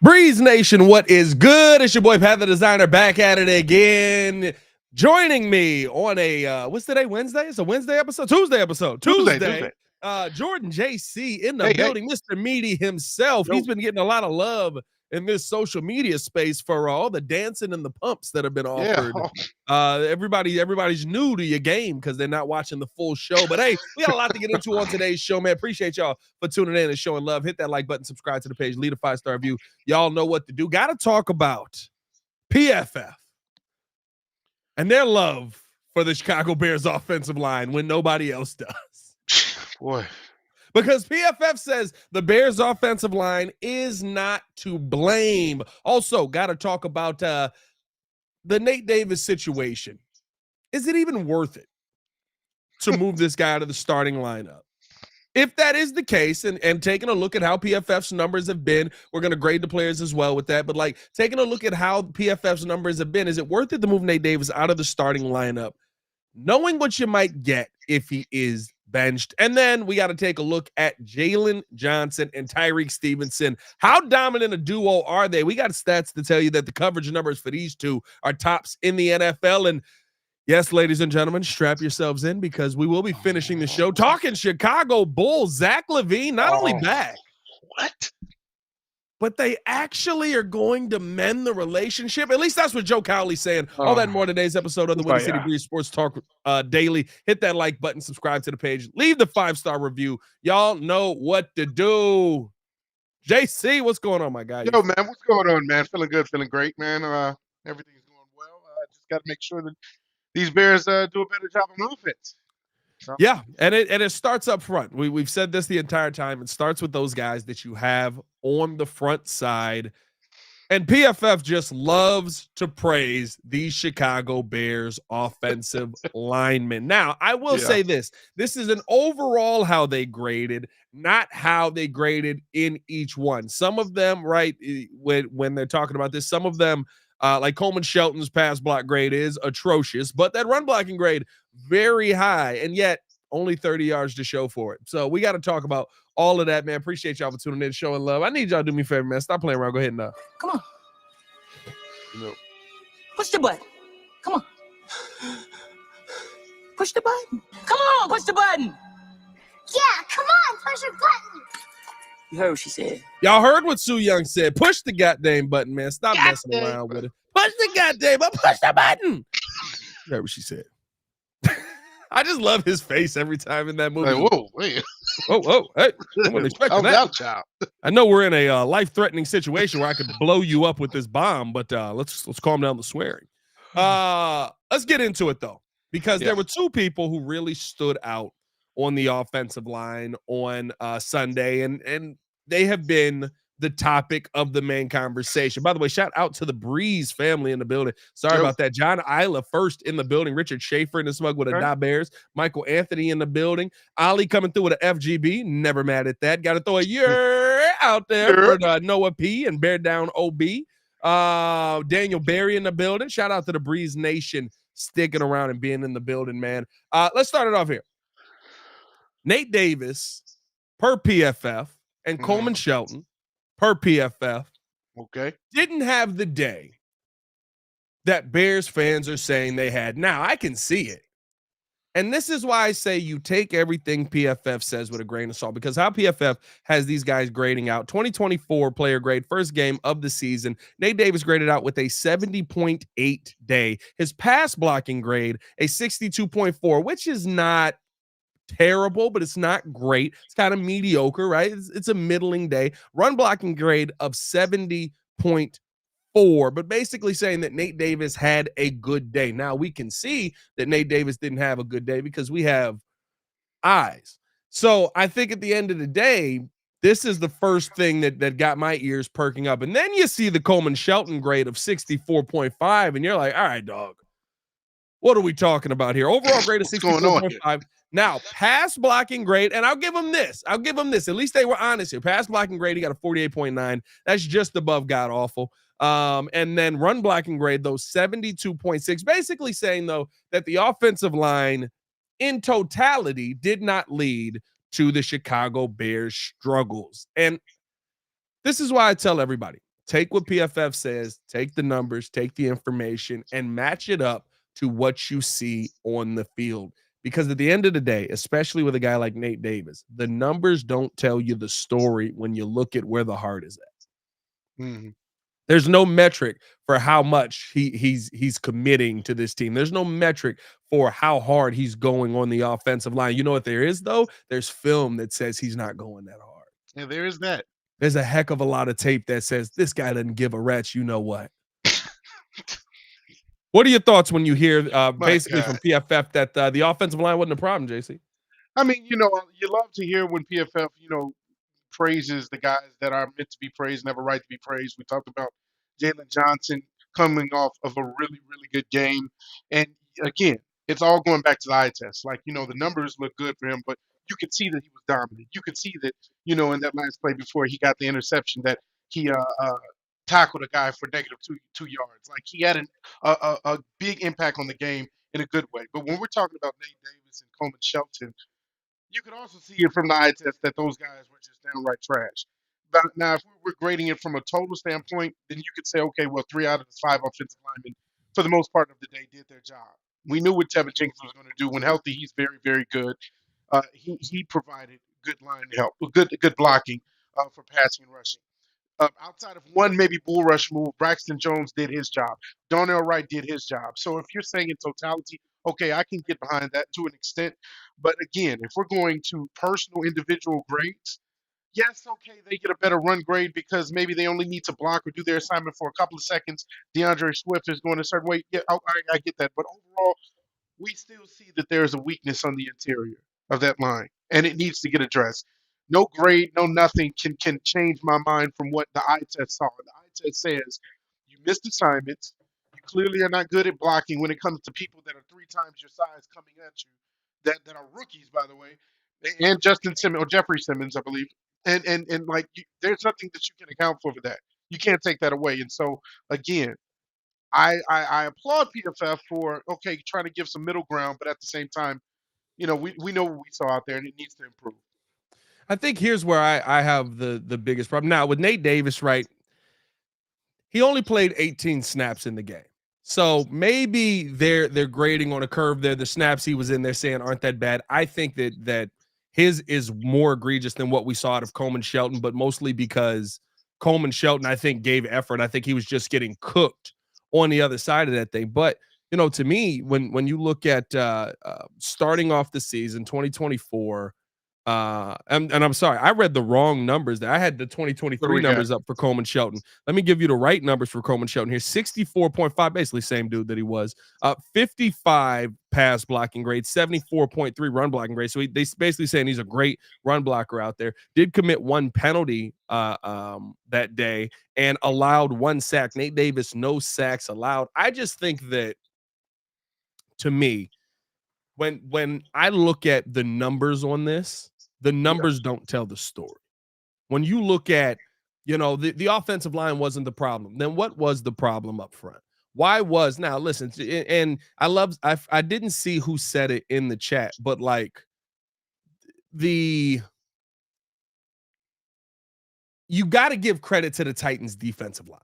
Breeze Nation, what is good? It's your boy Pat the Designer back at it again. Joining me on a what's today? Wednesday? It's a Wednesday episode, Tuesday episode. Tuesday. Jordan JC in the building, Mr. Meaty himself. He's been getting a lot of love in this social media space for all the dancing and the pumps that have been offered. Everybody's new to your game because they're not watching the full show. But hey, we got a lot to get into on today's show, man. Appreciate y'all for tuning in and showing love. Hit that like button, subscribe to the page, leave a 5-star review. Y'all know what to do. Got to talk about PFF and their love for the Chicago Bears offensive line when nobody else does. Boy. Because PFF says the Bears offensive line is not to blame. Also, got to talk about the Nate Davis situation. Is it even worth it to move this guy out of the starting lineup? If that is the case, and taking a look at how PFF's numbers have been, we're going to grade the players as well with that, but like taking a look at how PFF's numbers have been, is it worth it to move Nate Davis out of the starting lineup, knowing what you might get if he is benched? And then we got to take a look at Jaylon Johnson and Tyrique Stevenson. How dominant a duo are they? We got stats to tell you that the coverage numbers for these two are tops in the NFL. And yes, ladies and gentlemen, strap yourselves in because we will be finishing the show talking Chicago Bulls. Zach Lavine, not only back, but they actually are going to mend the relationship. At least that's what Joe Cowley's saying. All that and more today's episode of the Windy City Breeze Sports Talk Daily. Hit that like button, subscribe to the page, leave the 5-star review. Y'all know what to do. JC, what's going on, my guy? Yo, man, what's going on, man? Feeling good, feeling great, man. Everything's going well. Just got to make sure that these Bears do a better job on offense. Yeah, and it starts up front. We've said this the entire time. It starts with those guys that you have on the front side. And PFF just loves to praise these Chicago Bears offensive linemen. Now, I will say this. This is an overall how they graded, not how they graded in each one. Some of them, right, when they're talking about this, some of them, like Coleman Shelton's pass block grade is atrocious, but that run blocking grade, very high, and yet only 30 yards to show for it. So we got to talk about all of that, man. Appreciate y'all for tuning in, showing love. I need y'all to do me a favor, man. Stop playing around. Go ahead and come on. Push the button. Come on. Push the button. Come on, push the button. Yeah, come on, push the button. You heard what she said. Y'all heard what Sue Young said. Push the goddamn button, man. Stop messing around with it. Push the goddamn button. Push the button. You heard what she said. I just love his face every time in that movie. Like, whoa, wait. Whoa, hey. I wasn't expecting that. Child. I know we're in a life-threatening situation where I could blow you up with this bomb, but let's calm down the swearing. Let's get into it, though, because there were two people who really stood out on the offensive line on Sunday, and they have been the topic of the main conversation. By the way, shout out to the Breeze family in the building. Sorry about that. John Isla first in the building. Richard Schaefer in the smug with a Die Bears. Michael Anthony in the building. Ali coming through with an FGB. Never mad at that. Got to throw a year out there for Noah P and Bear Down OB. Daniel Berry in the building. Shout out to the Breeze Nation sticking around and being in the building, man. Let's start it off here. Nate Davis, per PFF, and Coleman Shelton, per PFF, didn't have the day that Bears fans are saying they had. Now, I can see it. And this is why I say you take everything PFF says with a grain of salt, because how PFF has these guys grading out. 2024 player grade, first game of the season. Nate Davis graded out with a 70.8 day. His pass blocking grade, a 62.4, which is not terrible, but it's not great. It's kind of mediocre, right? It's a middling day. Run blocking grade of 70.4, but basically saying that Nate Davis had a good day. Now we can see that Nate Davis didn't have a good day because we have eyes. So I think at the end of the day, this is the first thing that got my ears perking up. And then you see the Coleman Shelton grade of 64.5, and you're like, all right, dog, what are we talking about here? Overall grade of 64.5. Now, pass blocking grade, and I'll give him this. At least they were honest here. Pass blocking grade, he got a 48.9. That's just above god awful. And then run blocking grade, though, 72.6. Basically saying, though, that the offensive line in totality did not lead to the Chicago Bears struggles. And this is why I tell everybody, Take what PFF says, take the numbers, take the information, and match it up to what you see on the field. Because at the end of the day, especially with a guy like Nate Davis, the numbers don't tell you the story when you look at where the heart is at. Mm-hmm. There's no metric for how much he's committing to this team. There's no metric for how hard he's going on the offensive line. You know what there is, though? There's film that says he's not going that hard. Yeah, there is that. There's a heck of a lot of tape that says this guy doesn't give a rat's you know what. What are your thoughts when you hear basically from PFF that the offensive line wasn't a problem, JC? I mean, you love to hear when PFF, praises the guys that are meant to be praised, never right to be praised. We talked about Jaylon Johnson coming off of a really, really good game. And again, it's all going back to the eye test. Like, the numbers look good for him, but you could see that he was dominant. You could see that, in that last play before he got the interception that he tackled a guy for negative two yards. Like, he had a big impact on the game in a good way. But when we're talking about Nate Davis and Coleman Shelton, you can also see it from the eye test that those guys were just downright trash. But now, if we're grading it from a total standpoint, then you could say, okay, well, 3 out of the 5 offensive linemen, for the most part of the day, did their job. We knew what Tevin Jenkins was going to do. When healthy, he's very, very good. He provided good line help, good blocking for passing and rushing. Outside of one maybe bull rush move, Braxton Jones did his job. Darnell Wright did his job. So if you're saying in totality, okay, I can get behind that to an extent. But again, if we're going to personal individual grades, yes, okay, they get a better run grade because maybe they only need to block or do their assignment for a couple of seconds. DeAndre Swift is going a certain way. Yeah, I get that. But overall, we still see that there's a weakness on the interior of that line, and it needs to get addressed. No grade, no nothing can change my mind from what the eye test saw. The eye test says you missed assignments. You clearly are not good at blocking when it comes to people that are 3 times your size coming at you, that are rookies, by the way, and Justin Simmons or Jeffrey Simmons, I believe. And like there's nothing that you can account for that. You can't take that away. And so again, I applaud PFF for trying to give some middle ground, but at the same time, we know what we saw out there and it needs to improve. I think here's where I have the biggest problem. Now, with Nate Davis, right, he only played 18 snaps in the game. So maybe they're grading on a curve there. The snaps he was in, they're saying aren't that bad. I think that his is more egregious than what we saw out of Coleman Shelton, but mostly because Coleman Shelton, I think, gave effort. I think he was just getting cooked on the other side of that thing. But, to me, when you look at starting off the season, 2024, and I'm sorry, I read the wrong numbers there. I had the 2023 numbers up for Coleman Shelton. Let me give you the right numbers for Coleman Shelton here. 64.5, basically same dude that he was. 55 pass blocking grade, 74.3 run blocking grade. So they basically saying he's a great run blocker out there. Did commit 1 penalty that day and allowed 1 sack. Nate Davis, no sacks allowed. I just think that, to me, when I look at the numbers on this, the numbers don't tell the story. When you look at, the offensive line wasn't the problem. Then what was the problem up front? Now listen, and I didn't see who said it in the chat, but like you got to give credit to the Titans defensive line.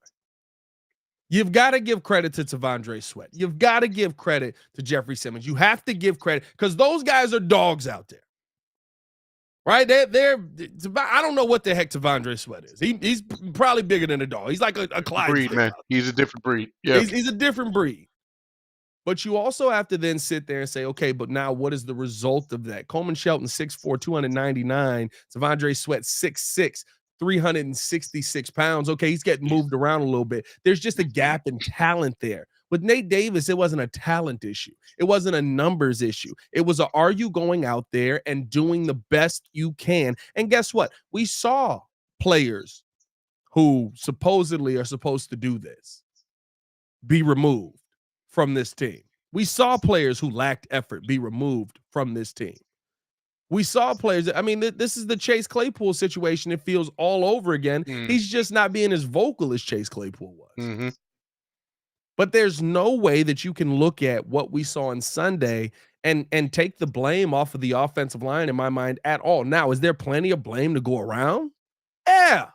You've got to give credit to T'Vondre Sweat. You've got to give credit to Jeffrey Simmons. You have to give credit because those guys are dogs out there, right? They're I don't know what the heck T'Vondre Sweat is. He's probably bigger than a dog. He's like a Clyde breed, man. He's a different breed. Yeah, he's a different breed. But you also have to then sit there and say, okay, but now what is the result of that? Coleman Shelton, 6'4", 299. T'Vondre Sweat, 6'6", 366 pounds. Okay, he's getting moved around a little bit. There's just a gap in talent there. With Nate Davis, it wasn't a talent issue. It wasn't a numbers issue. It was are you going out there and doing the best you can? And guess what? We saw players who supposedly are supposed to do this be removed from this team. We saw players who lacked effort be removed from this team. We saw players. This is the Chase Claypool situation. It feels all over again. He's just not being as vocal as Chase Claypool was. Mm-hmm. But there's no way that you can look at what we saw on Sunday and take the blame off of the offensive line in my mind at all. Now, is there plenty of blame to go around? Yeah.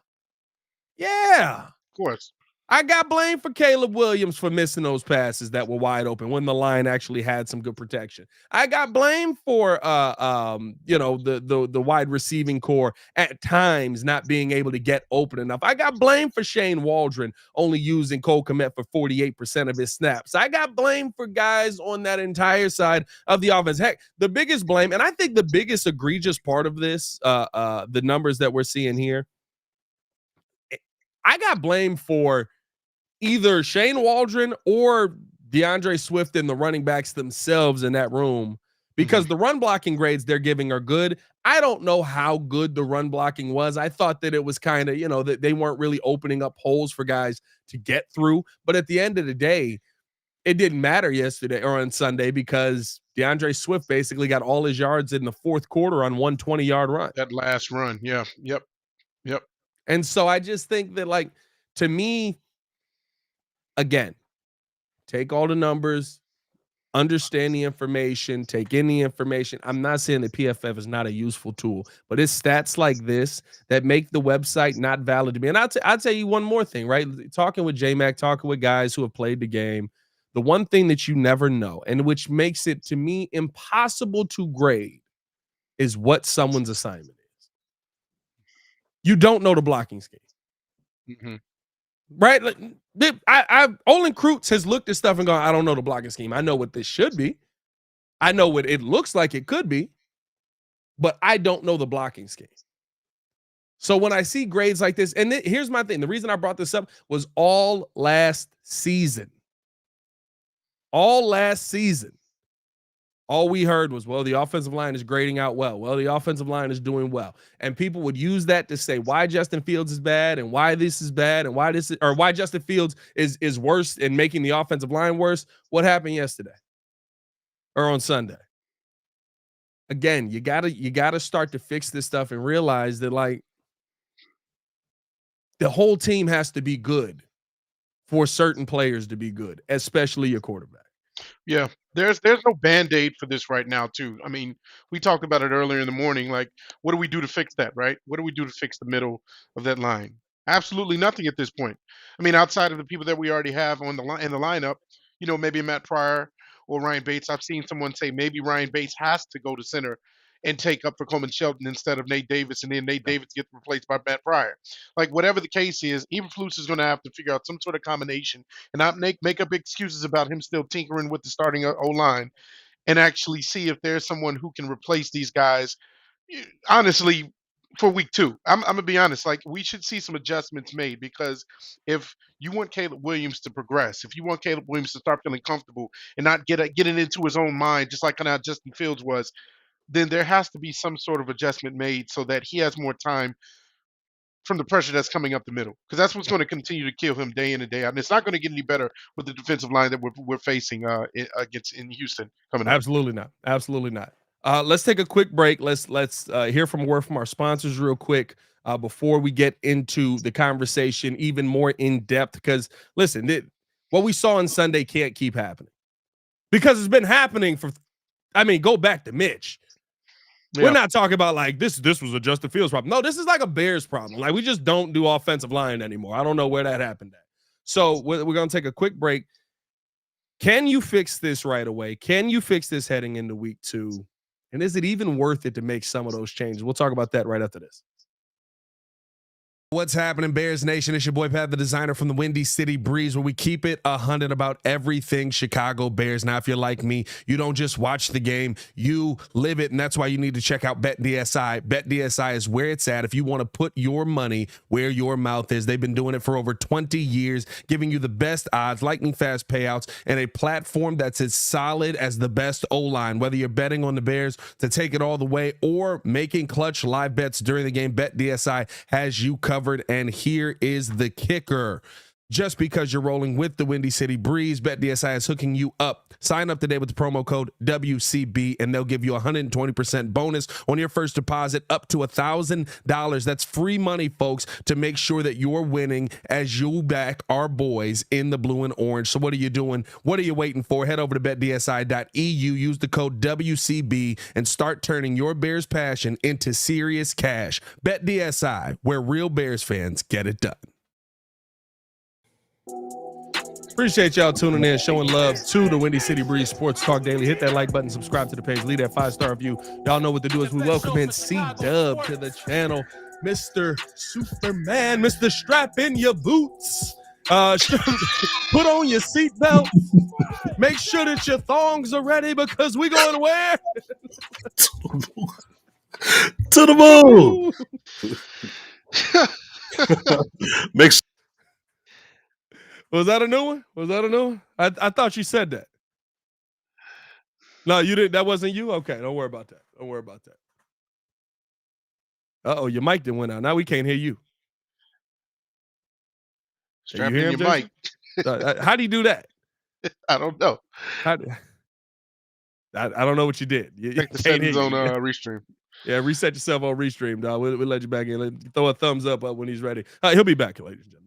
course. I got blamed for Caleb Williams for missing those passes that were wide open when the line actually had some good protection. I got blamed for the wide receiving core at times not being able to get open enough. I got blamed for Shane Waldron only using Cole Kmet for 48% of his snaps. I got blamed for guys on that entire side of the offense. Heck, the biggest blame, and I think the biggest egregious part of this, the numbers that we're seeing here, I got blamed for either Shane Waldron or DeAndre Swift and the running backs themselves in that room, because the run blocking grades they're giving are good. I don't know how good the run blocking was. I thought that it was kind of, that they weren't really opening up holes for guys to get through. But at the end of the day, it didn't matter yesterday or on Sunday because DeAndre Swift basically got all his yards in the fourth quarter on one 20-yard run. That last run. Yeah. Yep. And so I just think that, to me, again, take all the numbers, understand the information, take in the information. I'm not saying that PFF is not a useful tool, but it's stats like this that make the website not valid to me. And I'll tell you one more thing, right? Talking with J-Mac, talking with guys who have played the game, the one thing that you never know, and which makes it, to me, impossible to grade, is what someone's assignment is. You don't know the blocking scheme. Mm-hmm. Right? Olin Kreutz has looked at stuff and gone, I don't know the blocking scheme. I know what this should be. I know what it looks like it could be, but I don't know the blocking scheme. So when I see grades like this, and here's my thing. The reason I brought this up was all last season. All last season. All we heard was, well, the offensive line is grading out well. Well, the offensive line is doing well. And people would use that to say why Justin Fields is bad and why this is bad and why Justin Fields is worse and making the offensive line worse. What happened yesterday or on Sunday? Again, you gotta start to fix this stuff and realize that, the whole team has to be good for certain players to be good, especially your quarterback. Yeah, there's no Band-Aid for this right now, too. I mean, we talked about it earlier in the morning. What do we do to fix that, right? What do we do to fix the middle of that line? Absolutely nothing at this point. I mean, outside of the people that we already have on the line in the lineup, maybe Matt Pryor or Ryan Bates. I've seen someone say maybe Ryan Bates has to go to center and take up for Coleman Shelton instead of Nate Davis, and then Nate Davis gets replaced by Matt Pryor. Whatever the case is, even Flus is going to have to figure out some sort of combination and not make up excuses about him still tinkering with the starting O-line, and actually see if there's someone who can replace these guys. Honestly, for week 2, I'm going to be honest. We should see some adjustments made, because if you want Caleb Williams to progress, if you want Caleb Williams to start feeling comfortable and not getting into his own mind, just like kind of Justin Fields was, then there has to be some sort of adjustment made so that he has more time from the pressure that's coming up the middle, because that's what's going to continue to kill him day in and day out. And it's not going to get any better with the defensive line that we're facing against in Houston coming up. Absolutely not. Absolutely not. Let's take a quick break. Let's hear from a word from our sponsors real quick before we get into the conversation even more in depth. Because listen, what we saw on Sunday can't keep happening, because it's been happening go back to Mitch. Yeah. We're not talking about this was a Justin Fields problem. No, this is a Bears problem. We just don't do offensive line anymore. I don't know where that happened at. So we're going to take a quick break. Can you fix this right away? Can you fix this heading into week 2? And is it even worth it to make some of those changes? We'll talk about that right after this. What's happening, Bears Nation? It's your boy Pat, the designer from the Windy City Breeze, where we keep it 100 about everything Chicago Bears. Now, if you're like me, you don't just watch the game, you live it, and that's why you need to check out BetDSI. BetDSI is where it's at if you want to put your money where your mouth is. They've been doing it for over 20 years, giving you the best odds, lightning fast payouts, and a platform that's as solid as the best O-line. Whether you're betting on the Bears to take it all the way or making clutch live bets during the game, BetDSI has you covered. And here is the kicker. Just because you're rolling with the Windy City Breeze, BetDSI is hooking you up. Sign up today with the promo code WCB, and they'll give you a 120% bonus on your first deposit up to $1,000. That's free money, folks, to make sure that you're winning as you back our boys in the blue and orange. So what are you doing? What are you waiting for? Head over to betdsi.eu, use the code WCB, and start turning your Bears passion into serious cash. BetDSI, where real Bears fans get it done. Appreciate y'all tuning in, showing love to the Windy City Breeze Sports Talk Daily. Hit that like button, subscribe to the page, leave that 5-star review. Y'all know what to do as we welcome in C-Dub to the channel. Mr. Superman, Mr. Strap in your boots. Put on your seatbelt. Make sure that your thongs are ready because we going where? To the moon. Make sure. Was that a new one? Was that a new one? I thought you said that. No, you didn't. That wasn't you? Okay, don't worry about that. Don't worry about that. Uh-oh, your mic didn't went out. Now we can't hear you. Strap in your mic. How do you do that? I don't know. I don't know what you did. Check the settings on Restream. Yeah, reset yourself on Restream, dog. We'll let you back in. Throw a thumbs up when he's ready. He'll be back, ladies and gentlemen.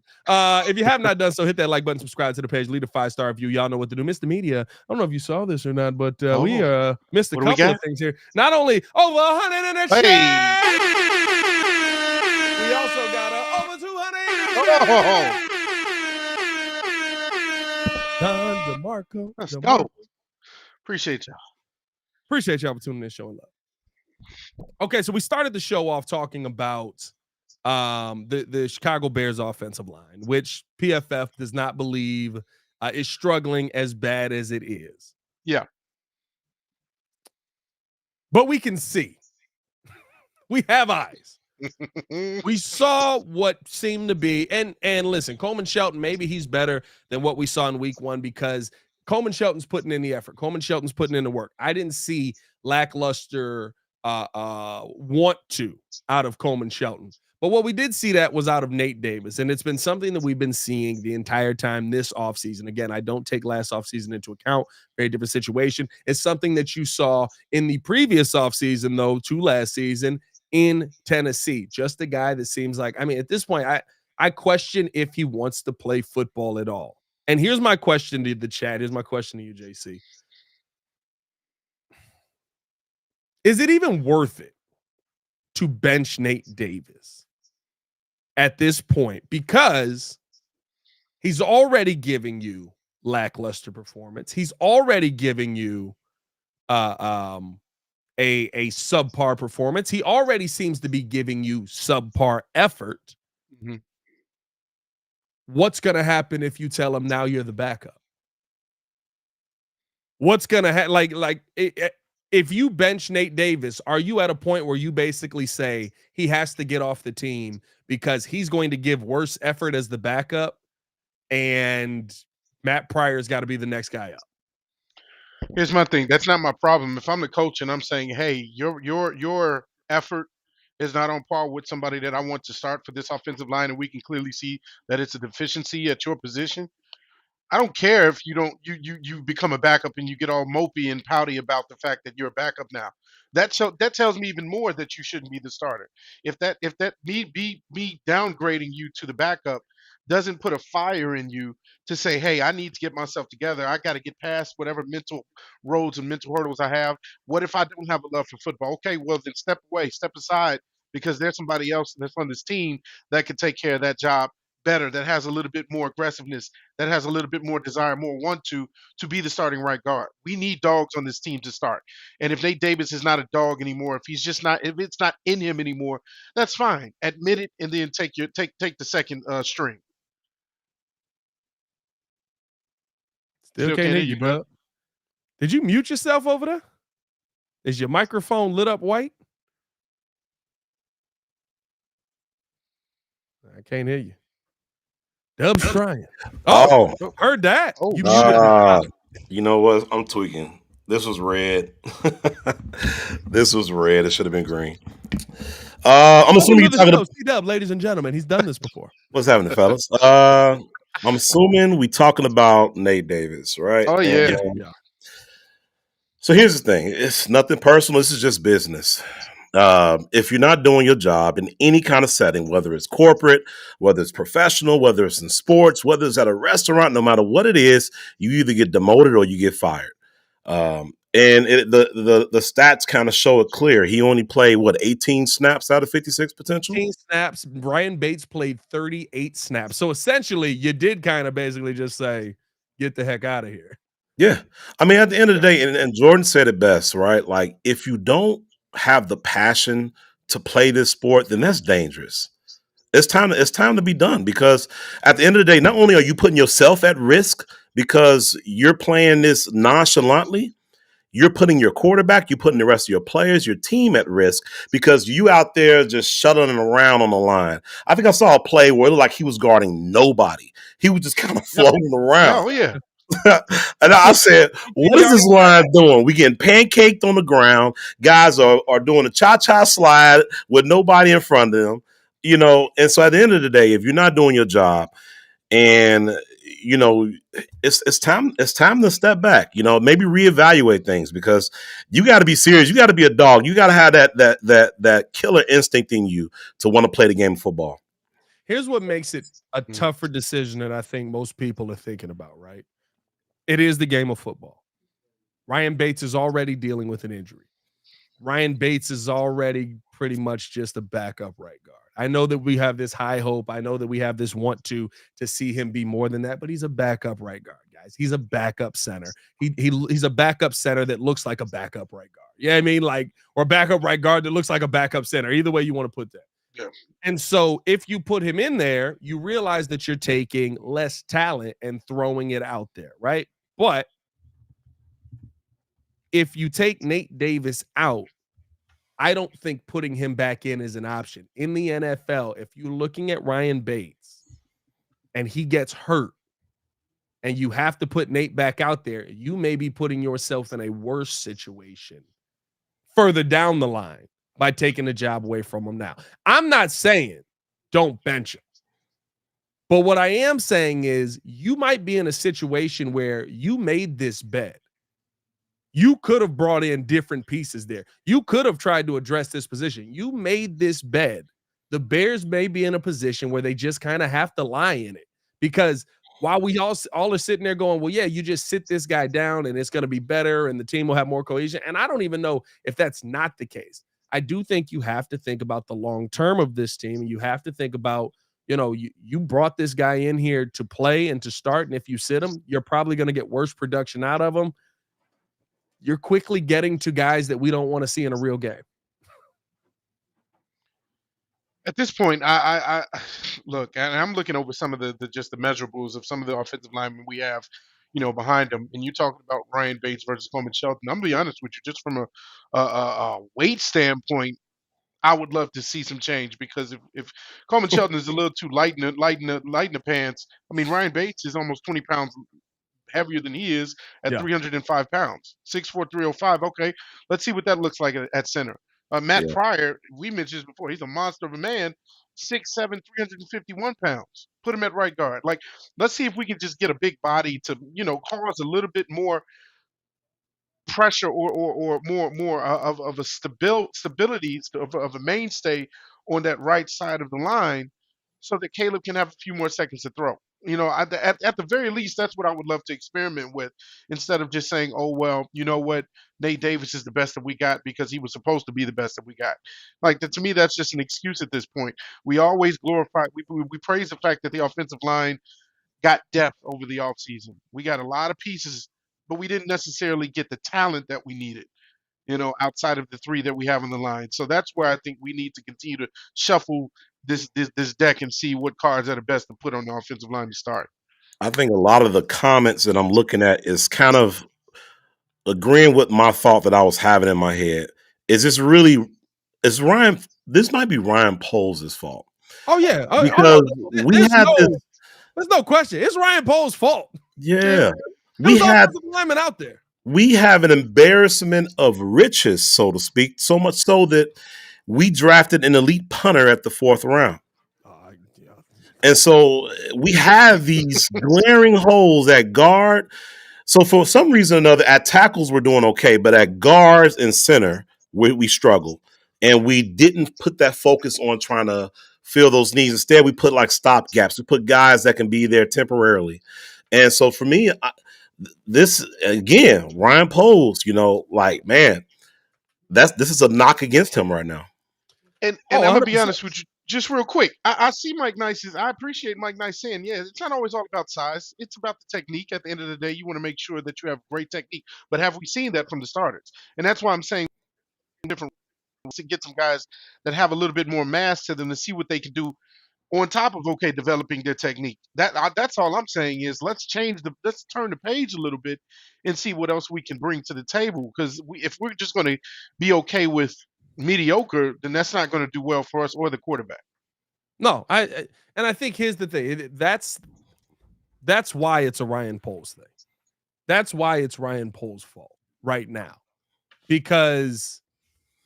If you have not done so, hit that like button, subscribe to the page, leave a 5-star review. Y'all know what to do. Mr. Media, I don't know if you saw this or not, but we missed a couple of things here. Not only over 100 in the chat, we also got over 200 in the chat. DeMarco. Let's go. Appreciate y'all. Appreciate y'all for tuning in, showing love. Okay, so we started the show off talking about the Chicago Bears offensive line, which PFF does not believe is struggling as bad as it is. Yeah. But we can see. We have eyes. We saw what seemed to be, and listen, Coleman Shelton, maybe he's better than what we saw in week 1 because Coleman Shelton's putting in the effort. Coleman Shelton's putting in the work. I didn't see lackluster want to out of Coleman Shelton. But what we did see that was out of Nate Davis, and it's been something that we've been seeing the entire time this offseason. Again, I don't take last offseason into account. Very different situation. It's something that you saw in the previous offseason, though, to last season in Tennessee. Just a guy that seems like, I mean, at this point, I question if he wants to play football at all. And here's my question to the chat. Here's my question to you, JC. Is it even worth it to bench Nate Davis at this point? Because he's already giving you lackluster performance. He's already giving you a subpar performance. He already seems to be giving you subpar effort. Mm-hmm. What's going to happen if you tell him now you're the backup? What's going to happen? If you bench Nate Davis, are you at a point where you basically say he has to get off the team because he's going to give worse effort as the backup and Matt Pryor's got to be the next guy up? Here's my thing. That's not my problem. If I'm the coach and I'm saying, hey, your effort is not on par with somebody that I want to start for this offensive line, and we can clearly see that it's a deficiency at your position, I don't care if you become a backup and you get all mopey and pouty about the fact that you're a backup now. That tells me even more that you shouldn't be the starter. If that me downgrading you to the backup doesn't put a fire in you to say, hey, I need to get myself together. I got to get past whatever mental roads and mental hurdles I have. What if I don't have a love for football? Okay, well then step away, step aside, because there's somebody else that's on this team that can take care of that job better, that has a little bit more aggressiveness, that has a little bit more desire, more want to be the starting right guard. We need dogs on this team to start. And if Nate Davis is not a dog anymore, if it's not in him anymore, that's fine. Admit it and then take the second string. Still can't hear you, bro. Did you mute yourself over there? Is your microphone lit up white? I can't hear you. Dub's trying. Oh, heard that. Oh, you know what? I'm tweaking. This was red. This was red. It should have been green. I'm assuming you're talking about C-Dub, ladies and gentlemen. He's done this before. What's happening, fellas? I'm assuming we talking about Nate Davis, right? Oh, yeah. Yeah. So here's the thing. It's nothing personal. This is just business. If you're not doing your job in any kind of setting, whether it's corporate, whether it's professional, whether it's in sports, whether it's at a restaurant, no matter what it is, you either get demoted or you get fired. And the stats kind of show it clear. He only played 18 snaps out of 56 potential. 18 snaps. Ryan Bates played 38 snaps. So essentially, you did kind of basically just say, "Get the heck out of here." Yeah, I mean, at the end of the day, and Jordan said it best, right? Like, if you don't have the passion to play this sport, then that's dangerous. It's time to be done, because at the end of the day, not only are you putting yourself at risk because you're playing this nonchalantly, you're putting your quarterback, you're putting the rest of your players, your team at risk, because you out there just shuttling around on the line. I think I saw a play where it looked like he was guarding nobody. He was just kind of floating around. Oh yeah. And I said, what is this line doing? We getting pancaked on the ground. Guys are doing a cha-cha slide with nobody in front of them. And so at the end of the day, if you're not doing your job, and it's time to step back, maybe reevaluate things, because you got to be serious. You got to be a dog. You got to have that killer instinct in you to want to play the game of football. Here's what makes it a tougher decision than I think most people are thinking about, right? It is the game of football. Ryan Bates is already dealing with an injury. Ryan Bates is already pretty much just a backup right guard. I know that we have this high hope. I know that we have this want to see him be more than that, but he's a backup right guard, guys. He's a backup center. He's a backup center that looks like a backup right guard. Yeah, I mean, or a backup right guard that looks like a backup center. Either way you want to put that. Yeah. And so if you put him in there, you realize that you're taking less talent and throwing it out there, right? But if you take Nate Davis out, I don't think putting him back in is an option. In the NFL, if you're looking at Ryan Bates and he gets hurt and you have to put Nate back out there, you may be putting yourself in a worse situation further down the line by taking the job away from him now. I'm not saying don't bench him. But what I am saying is you might be in a situation where you made this bet. You could have brought in different pieces there. You could have tried to address this position. You made this bed. The Bears may be in a position where they just kind of have to lie in it, because while we all are sitting there going, well, yeah, you just sit this guy down and it's going to be better and the team will have more cohesion. And I don't even know if that's not the case. I do think you have to think about the long term of this team. And you have to think about, you brought this guy in here to play and to start. And if you sit him, you're probably going to get worse production out of him. You're quickly getting to guys that we don't want to see in a real game. At this point, I look, and I'm looking over some of the measurables of some of the offensive linemen we have, behind them. And you talking about Ryan Bates versus Coleman Shelton. I'm gonna be honest with you, just from a weight standpoint, I would love to see some change, because if Coleman Shelton is a little too light in the pants, I mean Ryan Bates is almost 20 pounds heavier than he is at 305 pounds, 6'4", 305. Okay, let's see what that looks like at center. Matt Pryor, we mentioned this before, he's a monster of a man, 6'7", 351 pounds. Put him at right guard. Like, let's see if we can just get a big body to, cause a little bit more pressure or more of a stability of a mainstay on that right side of the line, so that Caleb can have a few more seconds to throw. At the very least, that's what I would love to experiment with, instead of just saying, oh, well, you know what, Nate Davis is the best that we got because he was supposed to be the best that we got. Like, to me, that's just an excuse at this point. We always glorify, we praise the fact that the offensive line got depth over the offseason. We got a lot of pieces, but we didn't necessarily get the talent that we needed, outside of the three that we have on the line. So that's where I think we need to continue to shuffle this deck and see what cards are the best to put on the offensive line to start. I think a lot of the comments that I'm looking at is kind of agreeing with my thought that I was having in my head. This might be Ryan Poles' fault. Oh, yeah. Because there's no question. It's Ryan Poles' fault. Yeah. We had linemen out there. We have an embarrassment of riches, so to speak, so much so that we drafted an elite punter at the 4th round. And so we have these glaring holes at guard. So for some reason or another, at tackles, we're doing okay, but at guards and center, we struggle. And we didn't put that focus on trying to fill those needs. Instead, we put like stopgaps. We put guys that can be there temporarily. And so for me, this again, Ryan Poles, like, man, this is a knock against him right now. And Oh, I'm gonna 100%. be honest with you, just real quick. I see Mike Nice's. I appreciate Mike Nice saying, yeah, it's not always all about size. It's about the technique. At the end of the day, you want to make sure that you have great technique. But have we seen that from the starters? And that's why I'm saying different to get some guys that have a little bit more mass to them to see what they can do on top of developing their technique. That's all I'm saying is let's turn the page a little bit and see what else we can bring to the table. Because if we're just going to be okay with mediocre, then that's not going to do well for us or the quarterback. No, and I think here's the thing. That's why it's a Ryan Poles thing. That's why it's Ryan Poles' fault right now, because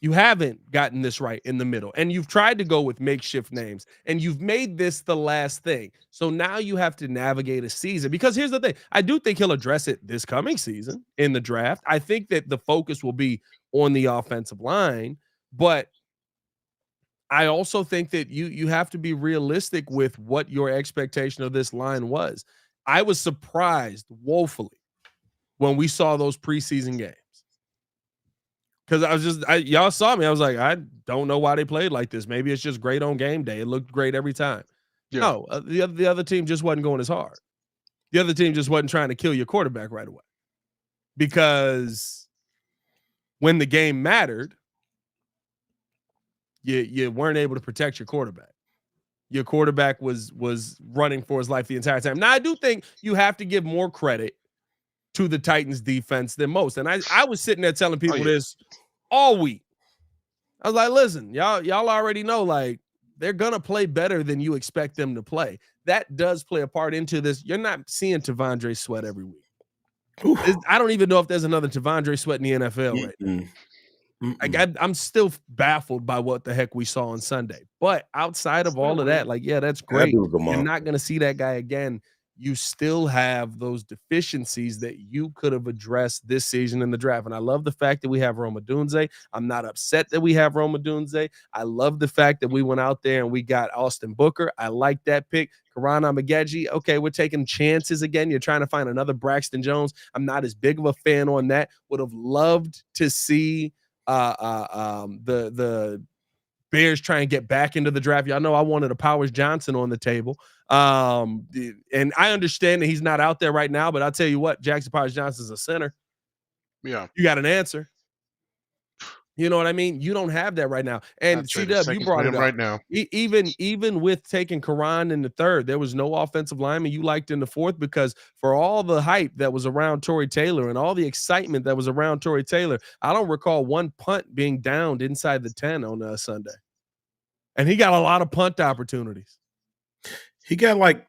you haven't gotten this right in the middle, and you've tried to go with makeshift names, and you've made this the last thing. So now you have to navigate a season, because here's the thing. I do think he'll address it this coming season in the draft. I think that the focus will be on the offensive line, but I also think that you have to be realistic with what your expectation of this line was. I was surprised woefully when we saw those preseason games, because y'all saw me. I was like, I don't know why they played like this. Maybe it's just great on game day. It looked great every time. Yeah. No, the other team just wasn't going as hard. The other team just wasn't trying to kill your quarterback right away, because when the game mattered, you weren't able to protect your quarterback. Your quarterback was running for his life the entire time. Now, I do think you have to give more credit to the Titans defense than most. And I was sitting there telling people this all week. I was like, listen, y'all already know, like, they're going to play better than you expect them to play. That does play a part into this. You're not seeing Tavondre Sweat every week. I don't even know if there's another Tavondre Sweat in the NFL right now. I'm still baffled by what the heck we saw on Sunday. But outside of all of that, like, yeah, that's great. You're not going to see that guy again. You still have those deficiencies that you could have addressed this season in the draft. And I love the fact that we have Rome Odunze. I'm not upset that we have Rome Odunze. I love the fact that we went out there and we got Austin Booker. I like that pick. Karan Amageji. Okay, we're taking chances again. You're trying to find another Braxton Jones. I'm not as big of a fan on that. Would have loved to see the Bears try and get back into the draft. Y'all know I wanted a Powers Johnson on the table. And I understand that he's not out there right now, but I'll tell you what, Jackson Powers Johnson is a center. Yeah. You got an answer. You know what I mean? You don't have that right now. And C-Dub, you brought it up. Right now. Even with taking Karan in the third, there was no offensive lineman you liked in the fourth, because for all the hype that was around Tory Taylor and all the excitement that was around Tory Taylor, I don't recall one punt being downed inside the 10 on Sunday. And he got a lot of punt opportunities. He got like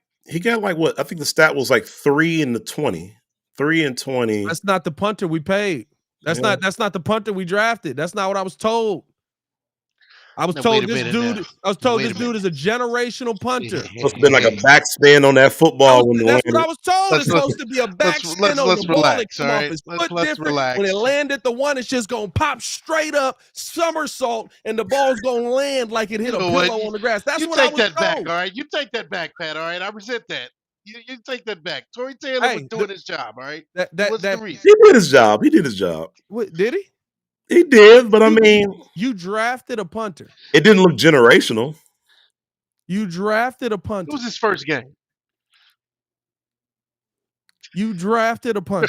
what? I think the stat was like 3 in the 20. 3 and 20. That's not the punter we paid. That's not the punter we drafted. That's not what I was told. I was told this dude is a generational punter. Supposed to be like a backspin on that football. That's what I was told. It's supposed to be a backspin on the ball that come off his foot different. When it landed the one, it's just going to pop straight up, somersault, and the ball's going to land like it hit a pillow on the grass. That's what I was told. You take that back, all right? You take that back, Pat, all right? I resent that. You take that back. Tory Taylor was doing his job, all right? What's the reason? He did his job. He did his job. What, did he? He did, but I mean, you drafted a punter. It didn't look generational. You drafted a punter. It was his first game. You drafted a punter.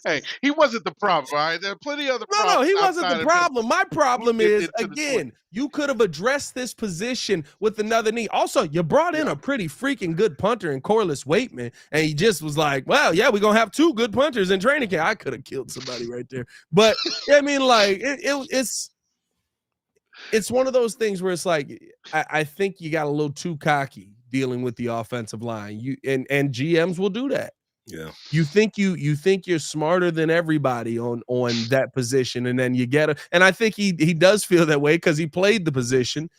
Hey, he wasn't the problem, all right? There are plenty of other problems. No, he wasn't the problem. My problem is, again, you could have addressed this position with another knee. Also, you brought in a pretty freaking good punter in Corliss Waitman, and he just was like, well, yeah, we're going to have 2 good punters in training camp. I could have killed somebody right there. But, I mean, like, it's one of those things where it's like, I think you got a little too cocky dealing with the offensive line. And GMs will do that. Yeah. You think you're smarter than everybody on that position, and then you get it. And I think he does feel that way because he played the position.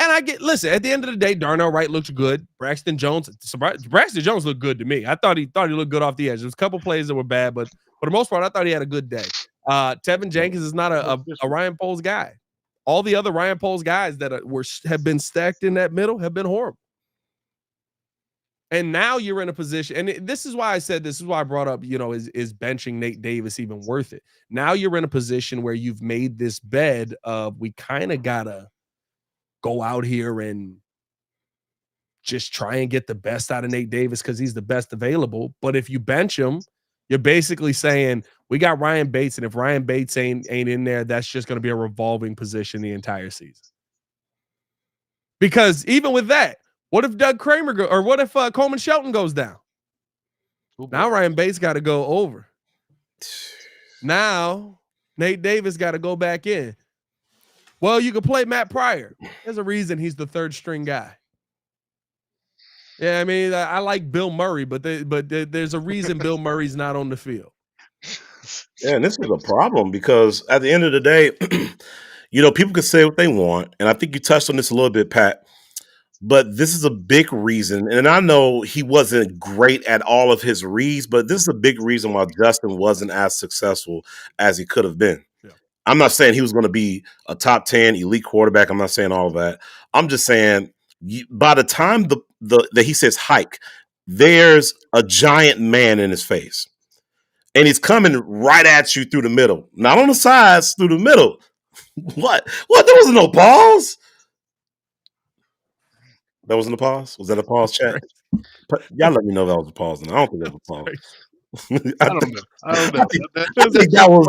And listen, at the end of the day, Darnell Wright looks good. Braxton Jones looked good to me. I thought he looked good off the edge. There's a couple plays that were bad, but for the most part, I thought he had a good day. Tevin Jenkins is not a Ryan Poles guy. All the other Ryan Poles guys that have been stacked in that middle have been horrible. And now you're in a position, and this is why I said, this is why I brought up, is benching Nate Davis even worth it? Now you're in a position where you've made this bed of, we kind of gotta go out here and just try and get the best out of Nate Davis because he's the best available. But if you bench him, you're basically saying, we got Ryan Bates, and if Ryan Bates ain't in there, that's just going to be a revolving position the entire season. Because even with that, what if Doug Kramer or what if Coleman Shelton goes down? Now Ryan Bates got to go over. Now Nate Davis got to go back in. Well, you can play Matt Pryor. There's a reason he's the third string guy. Yeah, I mean, I like Bill Murray, but there's a reason Bill Murray's not on the field. Yeah, and this is a problem because at the end of the day, people can say what they want, and I think you touched on this a little bit, Pat. But this is a big reason, and I know he wasn't great at all of his reads, but this is a big reason why Justin wasn't as successful as he could have been. Yeah. I'm not saying he was going to be a top 10 elite quarterback. I'm not saying all of that. I'm just saying by the time that he says hike, there's a giant man in his face, and he's coming right at you through the middle, not on the sides, through the middle. What? There was no pause. That wasn't a pause? Was that a pause, chat? Y'all let me know that was a pause. And I don't think that was a pause. I don't know. I think that was,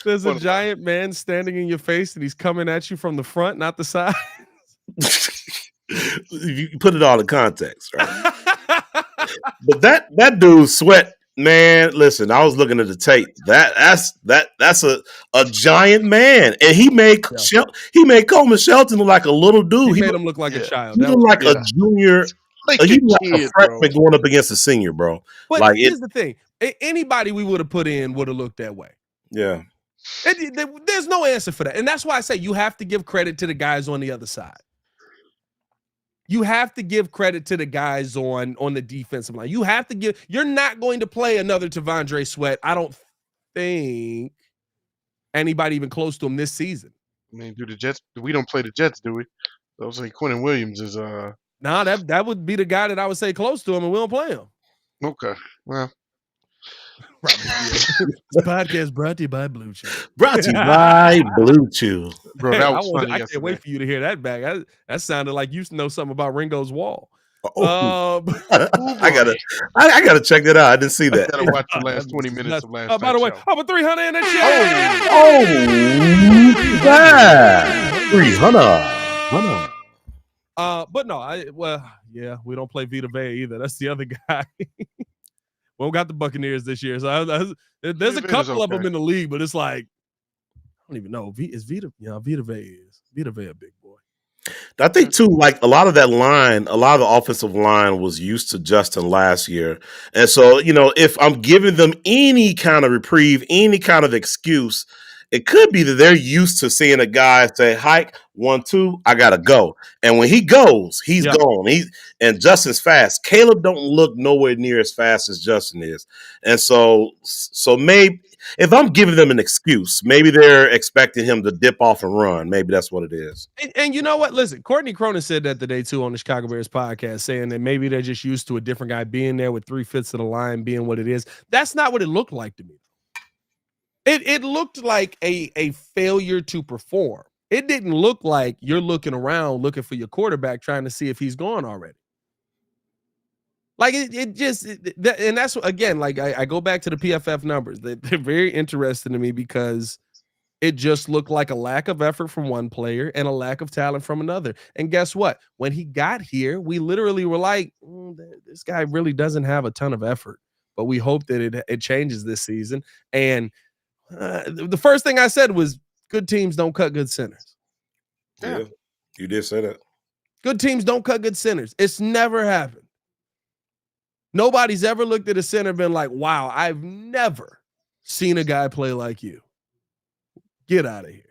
There's a giant man standing in your face, and he's coming at you from the front, not the side. You put it all in context, right? But that dude Sweat, man, listen, I was looking at the tape. That's a giant man, and he made Coleman Shelton look like a little dude. He made him look like a child. He looked like a junior, like a freshman going up against a senior, bro. But here's the thing: anybody we would have put in would have looked that way. Yeah, there's no answer for that, and that's why I say you have to give credit to the guys on the other side. You have to give credit to the guys on the defensive line. You're not going to play another T'Vondre Sweat. I don't think anybody even close to him this season. I mean, do the Jets? We don't play the Jets, do we? I was like, Quentin Williams is Nah, that would be the guy that I would say close to him, and we don't play him. Okay, well. This podcast brought to you by Blue Chew. Brought to you by Blue Chew. Bro, that was funny. I can't wait for you to hear that back. That sounded like you know something about Ringo's Wall. I gotta check that out. I didn't see that. I gotta watch the last 20 minutes of last. By the way, I'm a 300 in the chat. Yeah, 300. But no, we don't play Vita Vea either. That's the other guy. We don't got the Buccaneers this year, so there's a couple of them in the league, but it's like I don't even know. Is Vita? Yeah, Vita Vea is Vita Vea, big boy. I think too, like a lot of that line, a lot of the offensive line was used to Justin last year, and so if I'm giving them any kind of reprieve, any kind of excuse, it could be that they're used to seeing a guy say, hike, 1, 2, I gotta go. And when he goes, he's gone. And Justin's fast. Caleb don't look nowhere near as fast as Justin is. And so maybe if I'm giving them an excuse, maybe they're expecting him to dip off and run. Maybe that's what it is. And you know what? Listen, Courtney Cronin said that today too on the Chicago Bears podcast, saying that maybe they're just used to a different guy being there with 3/5 of the line being what it is. That's not what it looked like to me. It looked like a failure to perform. It didn't look like you're looking around looking for your quarterback trying to see if he's gone already. Like and that's again, like I go back to the PFF numbers. They're very interesting to me because it just looked like a lack of effort from one player and a lack of talent from another. And guess what? When he got here, we literally were like, this guy really doesn't have a ton of effort, but we hope that it changes this season. And the first thing I said was good teams don't cut good centers. Yeah, you did say that. Good teams don't cut good centers. It's never happened. Nobody's ever looked at a center and been like, wow, I've never seen a guy play like you. Get out of here.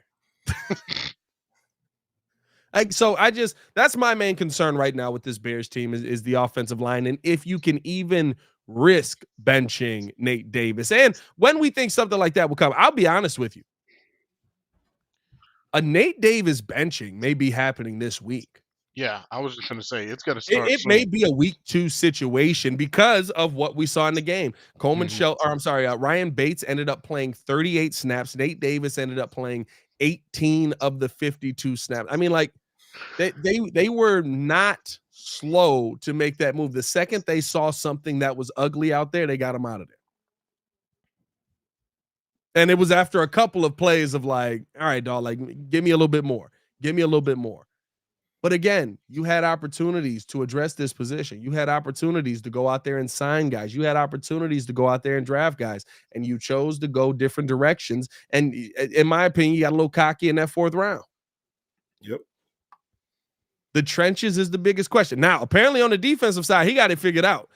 That's my main concern right now with this Bears team is the offensive line. And if you can even risk benching Nate Davis. And when we think something like that will come, I'll be honest with you. A Nate Davis benching may be happening this week. Yeah, I was just gonna say it's got to It, start it may soon. be a week 2 situation because of what we saw in the game. Coleman Mhm. Shelton, or I'm sorry, Ryan Bates ended up playing 38 snaps. Nate Davis ended up playing 18 of the 52 snaps. I mean, like they were not slow to make that move. The second they saw something that was ugly out there, they got him out of there. And it was after a couple of plays of like, all right, dog, like give me a little bit more. Give me a little bit more. But again, you had opportunities to address this position. You had opportunities to go out there and sign guys. You had opportunities to go out there and draft guys, and you chose to go different directions. And in my opinion, you got a little cocky in that 4th round. Yep. The trenches is the biggest question. Now, apparently on the defensive side, he got it figured out.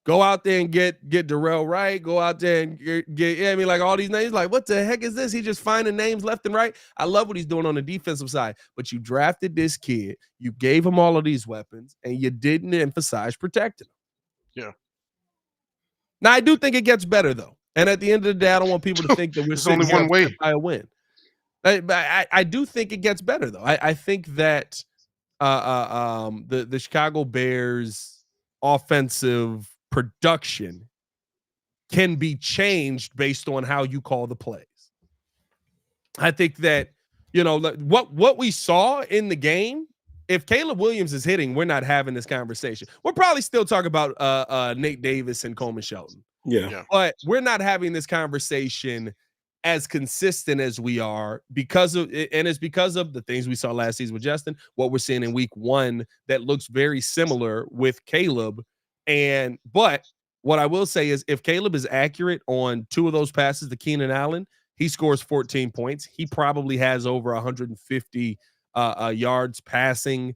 Go out there and get Darrell Wright. Go out there and get I mean, like all these names. Like, what the heck is this? He just finding names left and right. I love what he's doing on the defensive side. But you drafted this kid, you gave him all of these weapons, and you didn't emphasize protecting him. Yeah. Now, I do think it gets better though. And at the end of the day, I don't want people to think that we're There's sitting only here one way. upset by a win. I do think it gets better though. I think that the Chicago Bears offensive production can be changed based on how you call the plays. I think that, you know, what we saw in the game, if Caleb Williams is hitting, we're not having this conversation. We're probably still talking about Nate Davis and Coleman Shelton. Yeah. But we're not having this conversation as consistent as we are because of, and it's because of the things we saw last season with Justin, what we're seeing in week 1 that looks very similar with Caleb. But what I will say is if Caleb is accurate on 2 of those passes to Keenan Allen, he scores 14 points. He probably has over 150 yards passing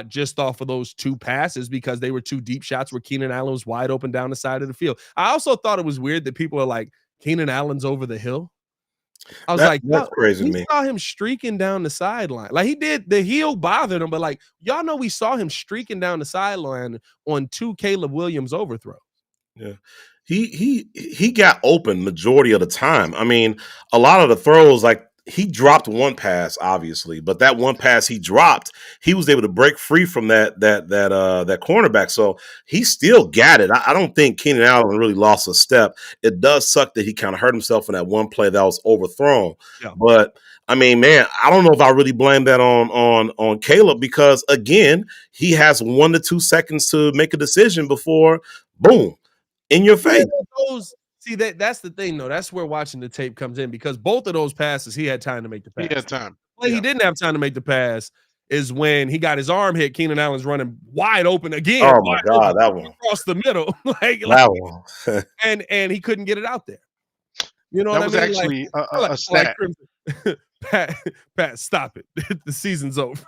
just off of those 2 passes because they were 2 deep shots where Keenan Allen was wide open down the side of the field. I also thought it was weird that people are like, Keenan Allen's over the hill. I was like, that's crazy to me. We saw him streaking down the sideline. Like he did, the heel bothered him, but like y'all know we saw him streaking down the sideline on 2 Caleb Williams overthrows. Yeah. He got open majority of the time. I mean, a lot of the throws, like he dropped one pass, obviously, but that one pass he dropped, he was able to break free from that cornerback. So he still got it. I don't think Keenan Allen really lost a step. It does suck that he kind of hurt himself in that one play that was overthrown. Yeah. But I mean, man, I don't know if I really blame that on Caleb because again, he has 1 to 2 seconds to make a decision before boom. In your face. See, that's the thing, though. That's where watching the tape comes in because both of those passes, he had time to make the pass. He had time. When he didn't have time to make the pass is when he got his arm hit. Keenan Allen's running wide open again. Oh, my God, that one. Across the middle. That one. and he couldn't get it out there. You know that what I mean? was actually a stat. Pat, stop it. The season's over.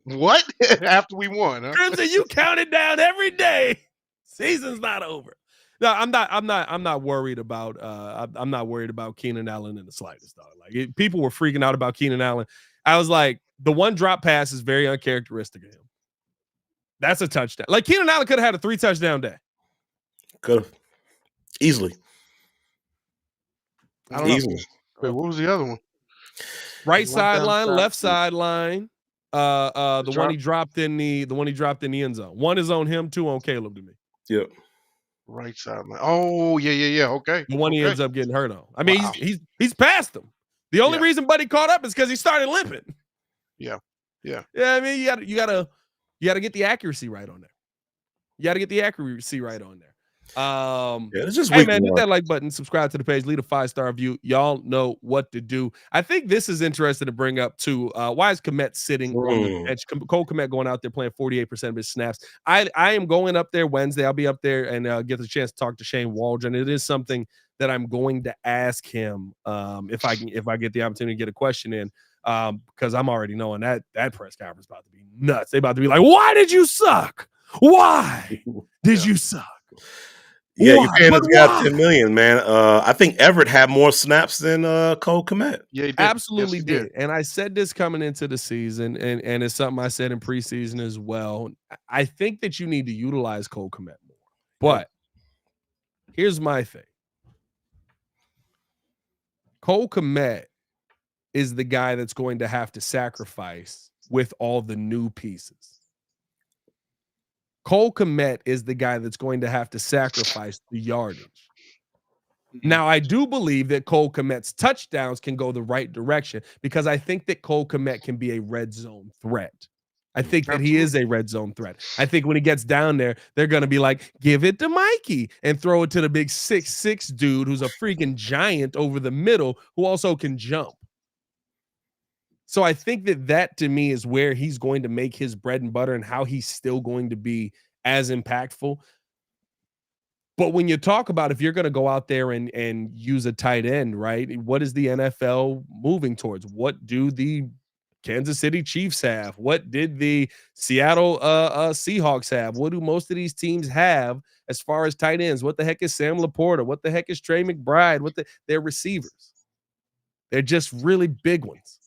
What? After we won, huh? Crimson, you counted down every day. Season's not over. No, I'm not worried about I'm not worried about Keenan Allen in the slightest, dog. Like people were freaking out about Keenan Allen. I was like, the one drop pass is very uncharacteristic of him. That's a touchdown. Like Keenan Allen could have had a 3 touchdown day. Could have. Easily. I don't know. Wait, what was the other one? Right sideline, left sideline. The one he dropped in the end zone. 1 is on him, 2 on Caleb to me. Yep. Right sideline. Oh, yeah. Okay. The one he ends up getting hurt on. I mean, he's past him. The only reason Buddy caught up is because he started limping. Yeah. Yeah, I mean, you gotta get the accuracy right on there. You gotta get the accuracy right on there. It's just hey man, hit that like button, subscribe to the page, leave a 5-star review. Y'all know what to do. I think this is interesting to bring up too. Why is Kmet sitting on the bench? Cole Kmet going out there playing 48% of his snaps. I am going up there Wednesday. I'll be up there and get the chance to talk to Shane Waldron. It is something that I'm going to ask him if I get the opportunity to get a question in. Because I'm already knowing that press conference is about to be nuts. They about to be like, why did you suck? Why did you suck? Yeah, you're paying this guy $10 million, man. I think Everett had more snaps than Cole Kmet. Yeah, he did. Absolutely yes, he did. And I said this coming into the season, and it's something I said in preseason as well. I think that you need to utilize Cole Kmet more. But here's my thing. Cole Kmet is the guy that's going to have to sacrifice with all the new pieces. Cole Kmet is the guy that's going to have to sacrifice the yardage. Now, I do believe that Cole Kmet's touchdowns can go the right direction because I think that Cole Kmet can be a red zone threat. I think that he is a red zone threat. I think when he gets down there, they're going to be like, give it to Mikey and throw it to the big 6'6" dude who's a freaking giant over the middle who also can jump. So I think that to me is where he's going to make his bread and butter and how he's still going to be as impactful. But when you talk about if you're going to go out there and use a tight end, right? What is the NFL moving towards? What do the Kansas City Chiefs have? What did the Seattle Seahawks have? What do most of these teams have as far as tight ends? What the heck is Sam Laporta? What the heck is Trey McBride? They're receivers. They're just really big ones.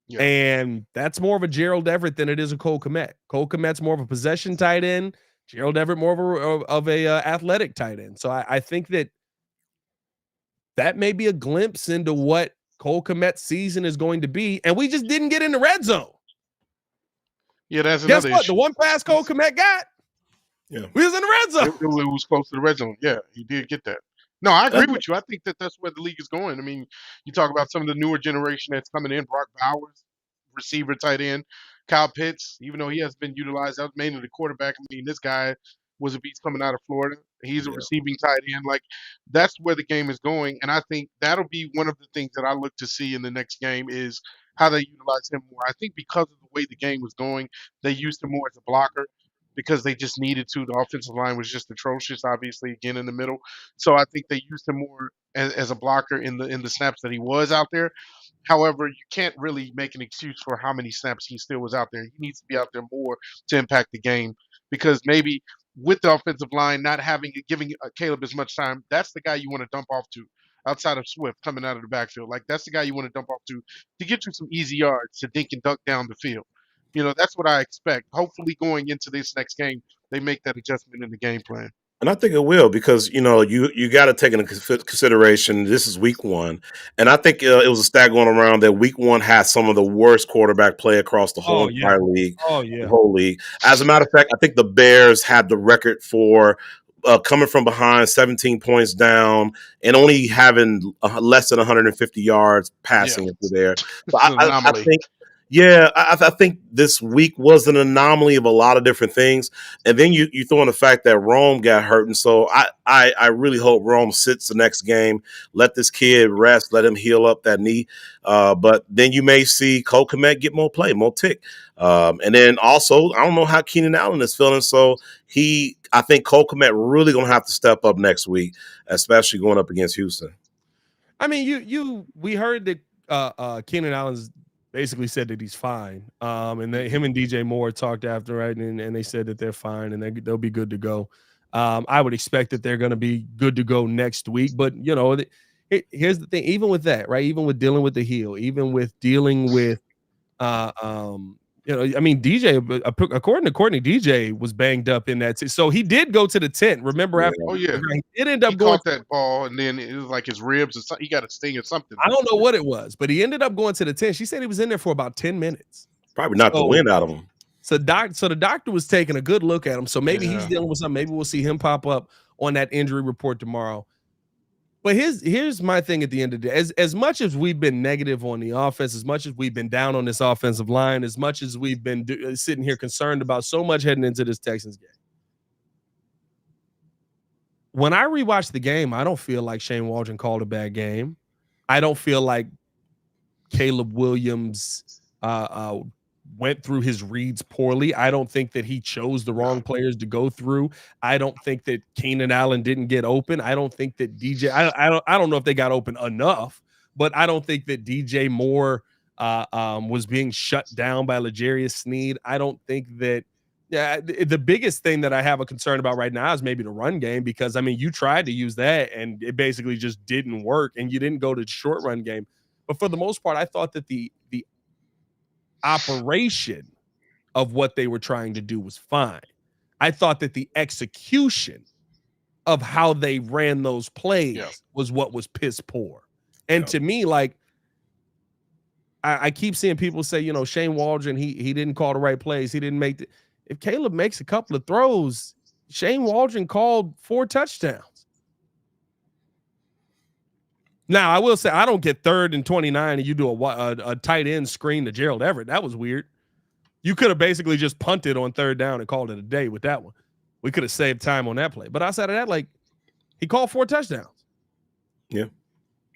Yeah. And that's more of a Gerald Everett than it is a Cole Kmet. Cole Kmet's more of a possession tight end. Gerald Everett more of a athletic tight end. So I think that may be a glimpse into what Cole Kmet's season is going to be. And we just didn't get in the red zone. Yeah, that's Guess another what? issue. The one pass Cole Kmet got, we was in the red zone. It was close to the red zone. Yeah, he did get that. No, I agree with you. I think that's where the league is going. I mean, you talk about some of the newer generation that's coming in, Brock Bowers, receiver, tight end, Kyle Pitts, even though he has been utilized, that was mainly the quarterback. I mean, this guy was a beast coming out of Florida. He's a receiving tight end. Like, that's where the game is going. And I think that'll be one of the things that I look to see in the next game is how they utilize him more. I think because of the way the game was going, they used him more as a blocker because they just needed to. The offensive line was just atrocious, obviously, again in the middle. So I think they used him more as a blocker in the snaps that he was out there. However, you can't really make an excuse for how many snaps he still was out there. He needs to be out there more to impact the game because maybe with the offensive line not giving Caleb as much time, that's the guy you want to dump off to outside of Swift coming out of the backfield. Like, that's the guy you want to dump off to get you some easy yards to dink and dunk down the field. You know, that's what I expect. Hopefully going into this next game, they make that adjustment in the game plan. And I think it will because, you know, you got to take into consideration this is week one. And I think it was a stat going around that week one has some of the worst quarterback play across the whole entire league. The whole league. As a matter of fact, I think the Bears had the record for coming from behind 17 points down and only having less than 150 yards passing into there. So I think. Yeah, I think this week was an anomaly of a lot of different things. And then you throw in the fact that Rome got hurt. And so I really hope Rome sits the next game, let this kid rest, let him heal up that knee. But then you may see Cole Kmet get more play, more tick. And then also, I don't know how Keenan Allen is feeling. So I think Cole Kmet really going to have to step up next week, especially going up against Houston. I mean, we heard that Keenan Allen's basically said that he's fine. And him and DJ Moore talked after, right? And they said that they're fine and they'll be good to go. I would expect that they're going to be good to go next week. But, you know, here's the thing. Even with that, right? Even with dealing with the heel, even with dealing with, you know, I mean, DJ, according to Courtney, DJ was banged up in that. So he did go to the tent. Remember after? Oh yeah, he did end up he going caught that ball, and then it was like his ribs or something. He got a sting or something. I don't know what it was, but he ended up going to the tent. She said he was in there for about 10 minutes. Probably knocked the wind out of him. So the doctor was taking a good look at him. So maybe he's dealing with something. Maybe we'll see him pop up on that injury report tomorrow. But here's my thing at the end of the day. As much as we've been negative on the offense, as much as we've been down on this offensive line, as much as we've been sitting here concerned about so much heading into this Texans game, when I rewatch the game, I don't feel like Shane Waldron called a bad game. I don't feel like Caleb Williams went through his reads poorly. I don't think that he chose the wrong players to go through. I don't think that Keenan Allen didn't get open. I don't think that DJ. I don't know if they got open enough, but I don't think that DJ Moore was being shut down by L'Jarius Sneed. I don't think that. Yeah, the biggest thing that I have a concern about right now is maybe the run game because I mean you tried to use that and it basically just didn't work, and you didn't go to the short run game. But for the most part, I thought that the operation of what they were trying to do was fine. I thought that the execution of how they ran those plays was what was piss poor. And to me, like, I keep seeing people say, you know, Shane Waldron, he didn't call the right plays. He didn't make if Caleb makes a couple of throws, Shane Waldron called 4 touchdowns. Now, I will say I don't get 3rd and 29 and you do a tight end screen to Gerald Everett. That was weird. You could have basically just punted on 3rd down and called it a day with that one. We could have saved time on that play. But outside of that, like, he called 4 touchdowns. Yeah.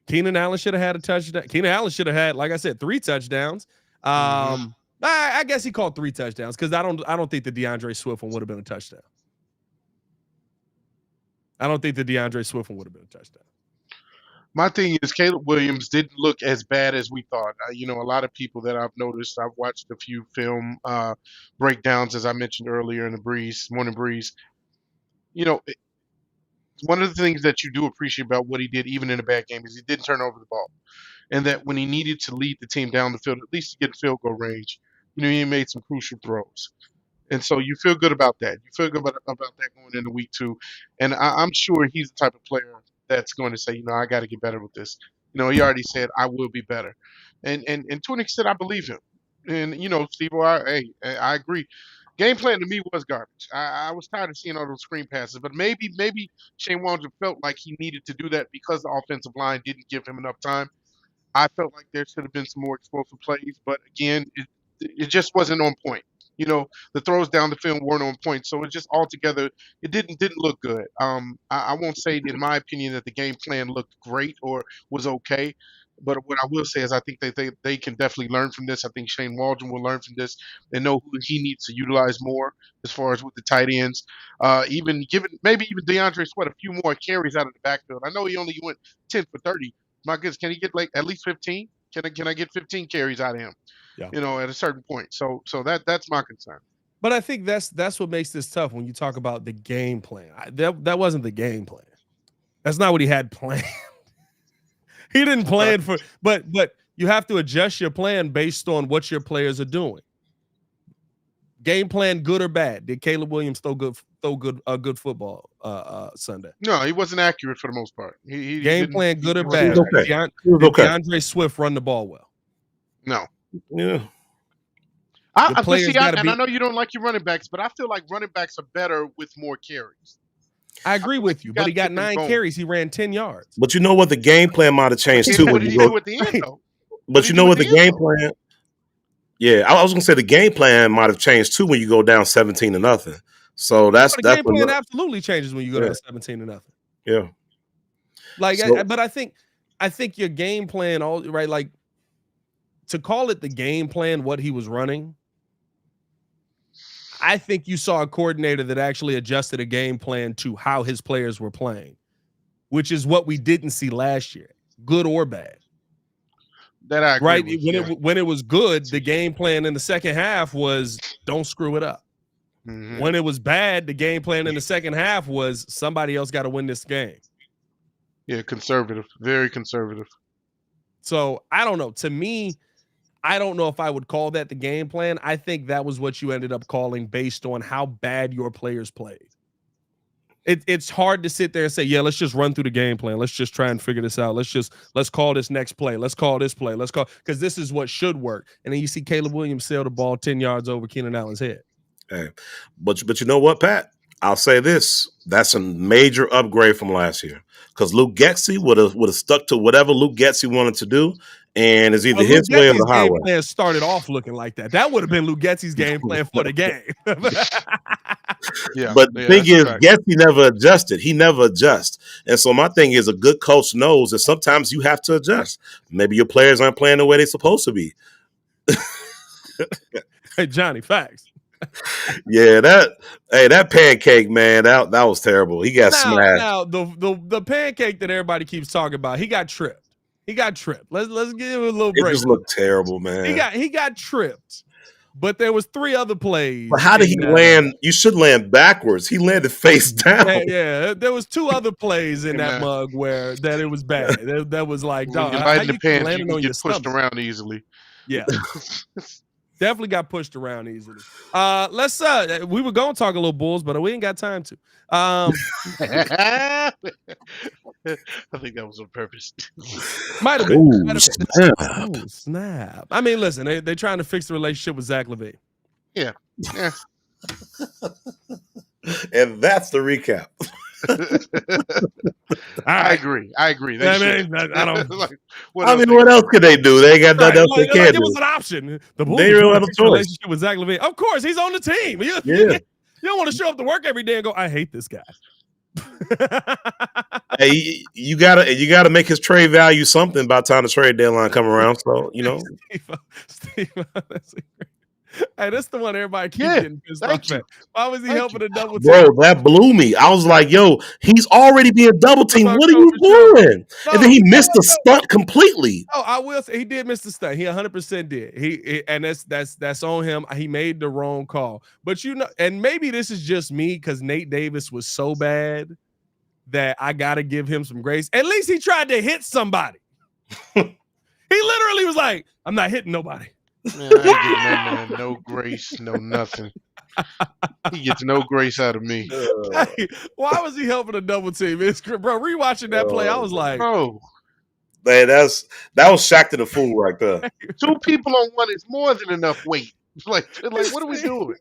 Keenan Allen should have had a touchdown. Keenan Allen should have had, like I said, 3 touchdowns. I guess he called 3 touchdowns because I don't think the DeAndre Swift one would have been a touchdown. I don't think the DeAndre Swift one would have been a touchdown. My thing is Caleb Williams didn't look as bad as we thought. You know, a lot of people that I've noticed, I've watched a few film breakdowns, as I mentioned earlier in the morning breeze. You know, one of the things that you do appreciate about what he did, even in a bad game, is he didn't turn over the ball. And that when he needed to lead the team down the field, at least to get field goal range, you know, he made some crucial throws. And so you feel good about that. You feel good about that going into week 2. And I'm sure he's the type of player that's going to say, you know, I got to get better with this. You know, he already said, I will be better. And to an extent, I believe him. And, you know, Steve, I agree. Game plan to me was garbage. I was tired of seeing all those screen passes. But maybe Shane Waldron felt like he needed to do that because the offensive line didn't give him enough time. I felt like there should have been some more explosive plays. But, again, it just wasn't on point. You know, the throws down the field weren't on point. So it just altogether, it didn't look good. I won't say, in my opinion, that the game plan looked great or was okay. But what I will say is I think they can definitely learn from this. I think Shane Waldron will learn from this and know who he needs to utilize more as far as with the tight ends. Even DeAndre Swift a few more carries out of the backfield. I know he only went 10 for 30. My goodness, can he get like at least 15? Can I get 15 carries out of him? Yeah. You know, at a certain point. So that's my concern. But I think that's what makes this tough when you talk about the game plan. That wasn't the game plan. That's not what he had planned. He didn't plan for, but you have to adjust your plan based on what your players are doing. Game plan, good or bad? Did Caleb Williams throw good football Sunday? No, he wasn't accurate for the most part. Game plan, good or bad? Okay. Did DeAndre Swift run the ball well? No. Yeah. I know you don't like your running backs, but I feel like running backs are better with more carries. I agree with you, but he got 9 carries. He ran 10 yards. But you know what? The game plan might have changed too. What did he do at the end, though? But you know what? The game plan. Yeah, I was gonna say the game plan might have changed too when you go down 17-0. So the game plan absolutely changes when you go down 17-0. Yeah. Like, but I think your game plan, all right, like to call it the game plan, what he was running. I think you saw a coordinator that actually adjusted a game plan to how his players were playing, which is what we didn't see last year, good or bad. That I agree right with, when it was good, the game plan in the second half was don't screw it up. Mm-hmm. When it was bad, the game plan in the second half was somebody else got to win this game. Yeah, conservative, very conservative. So I don't know. To me, I don't know if I would call that the game plan. I think that was what you ended up calling based on how bad your players played. It's hard to sit there and say, yeah, let's just run through the game plan. Let's just try and figure this out. Let's call this next play. Let's call this play. Because this is what should work. And then you see Caleb Williams sail the ball 10 yards over Keenan Allen's head. Hey, but you know what, Pat? I'll say this. That's a major upgrade from last year. Because Luke Getsy would have stuck to whatever Luke Getsy wanted to do, and it's either his way or the highway. Game plan started off looking like that. That would have been Luke Getsy's game plan for the game. But the thing is, Getsy never adjusted. He never adjusts. And so my thing is, a good coach knows that sometimes you have to adjust. Maybe your players aren't playing the way they're supposed to be. Hey, Johnny, facts. Yeah, that pancake, man, that was terrible. He got smashed. Now the pancake that everybody keeps talking about, he got tripped. Let's give him a little break. It just looked terrible, man. He got tripped. But there was 3 other plays. But how did he land? You should land backwards. He landed face down. Yeah, there was 2 other plays in that mug where that it was bad. That was like, dog, how you landing on your pushed around easily. Yeah. Definitely got pushed around easily. Let's we were going to talk a little Bulls, but we ain't got time to. I think that was on purpose. Might have been. Ooh, snap. Oh, snap. I mean, listen, they're trying to fix the relationship with Zach LaVine. Yeah. And that's the recap. I agree. They should. I don't. Like, I mean, what else could they do? They got nothing else they can It do. was an option. The Bulls They really have a choice. relationship with Zach LaVine. Of course, he's on the team. You don't want to show up to work every day and go, I hate this guy. Hey, you gotta make his trade value something by the time the trade deadline come around. So Steve, hey, that's the one everybody keeps getting pissed off at. Why was he helping a double team? Bro, that blew me. I was like, yo, he's already being double teamed. What are you doing? And then he missed the stunt completely. Oh, I will say he did miss the stunt. He 100% did. He and that's on him. He made the wrong call. But and maybe this is just me because Nate Davis was so bad that I gotta give him some grace. At least he tried to hit somebody. He literally was like, I'm not hitting nobody. Man, I ain't getting that man no grace, no nothing. He gets no grace out of me. Hey, why was he helping a double team? Bro, rewatching that play, I was like, bro. Man, that was Shaq to the fool right there. 2 people on one is more than enough weight. Like what are we doing?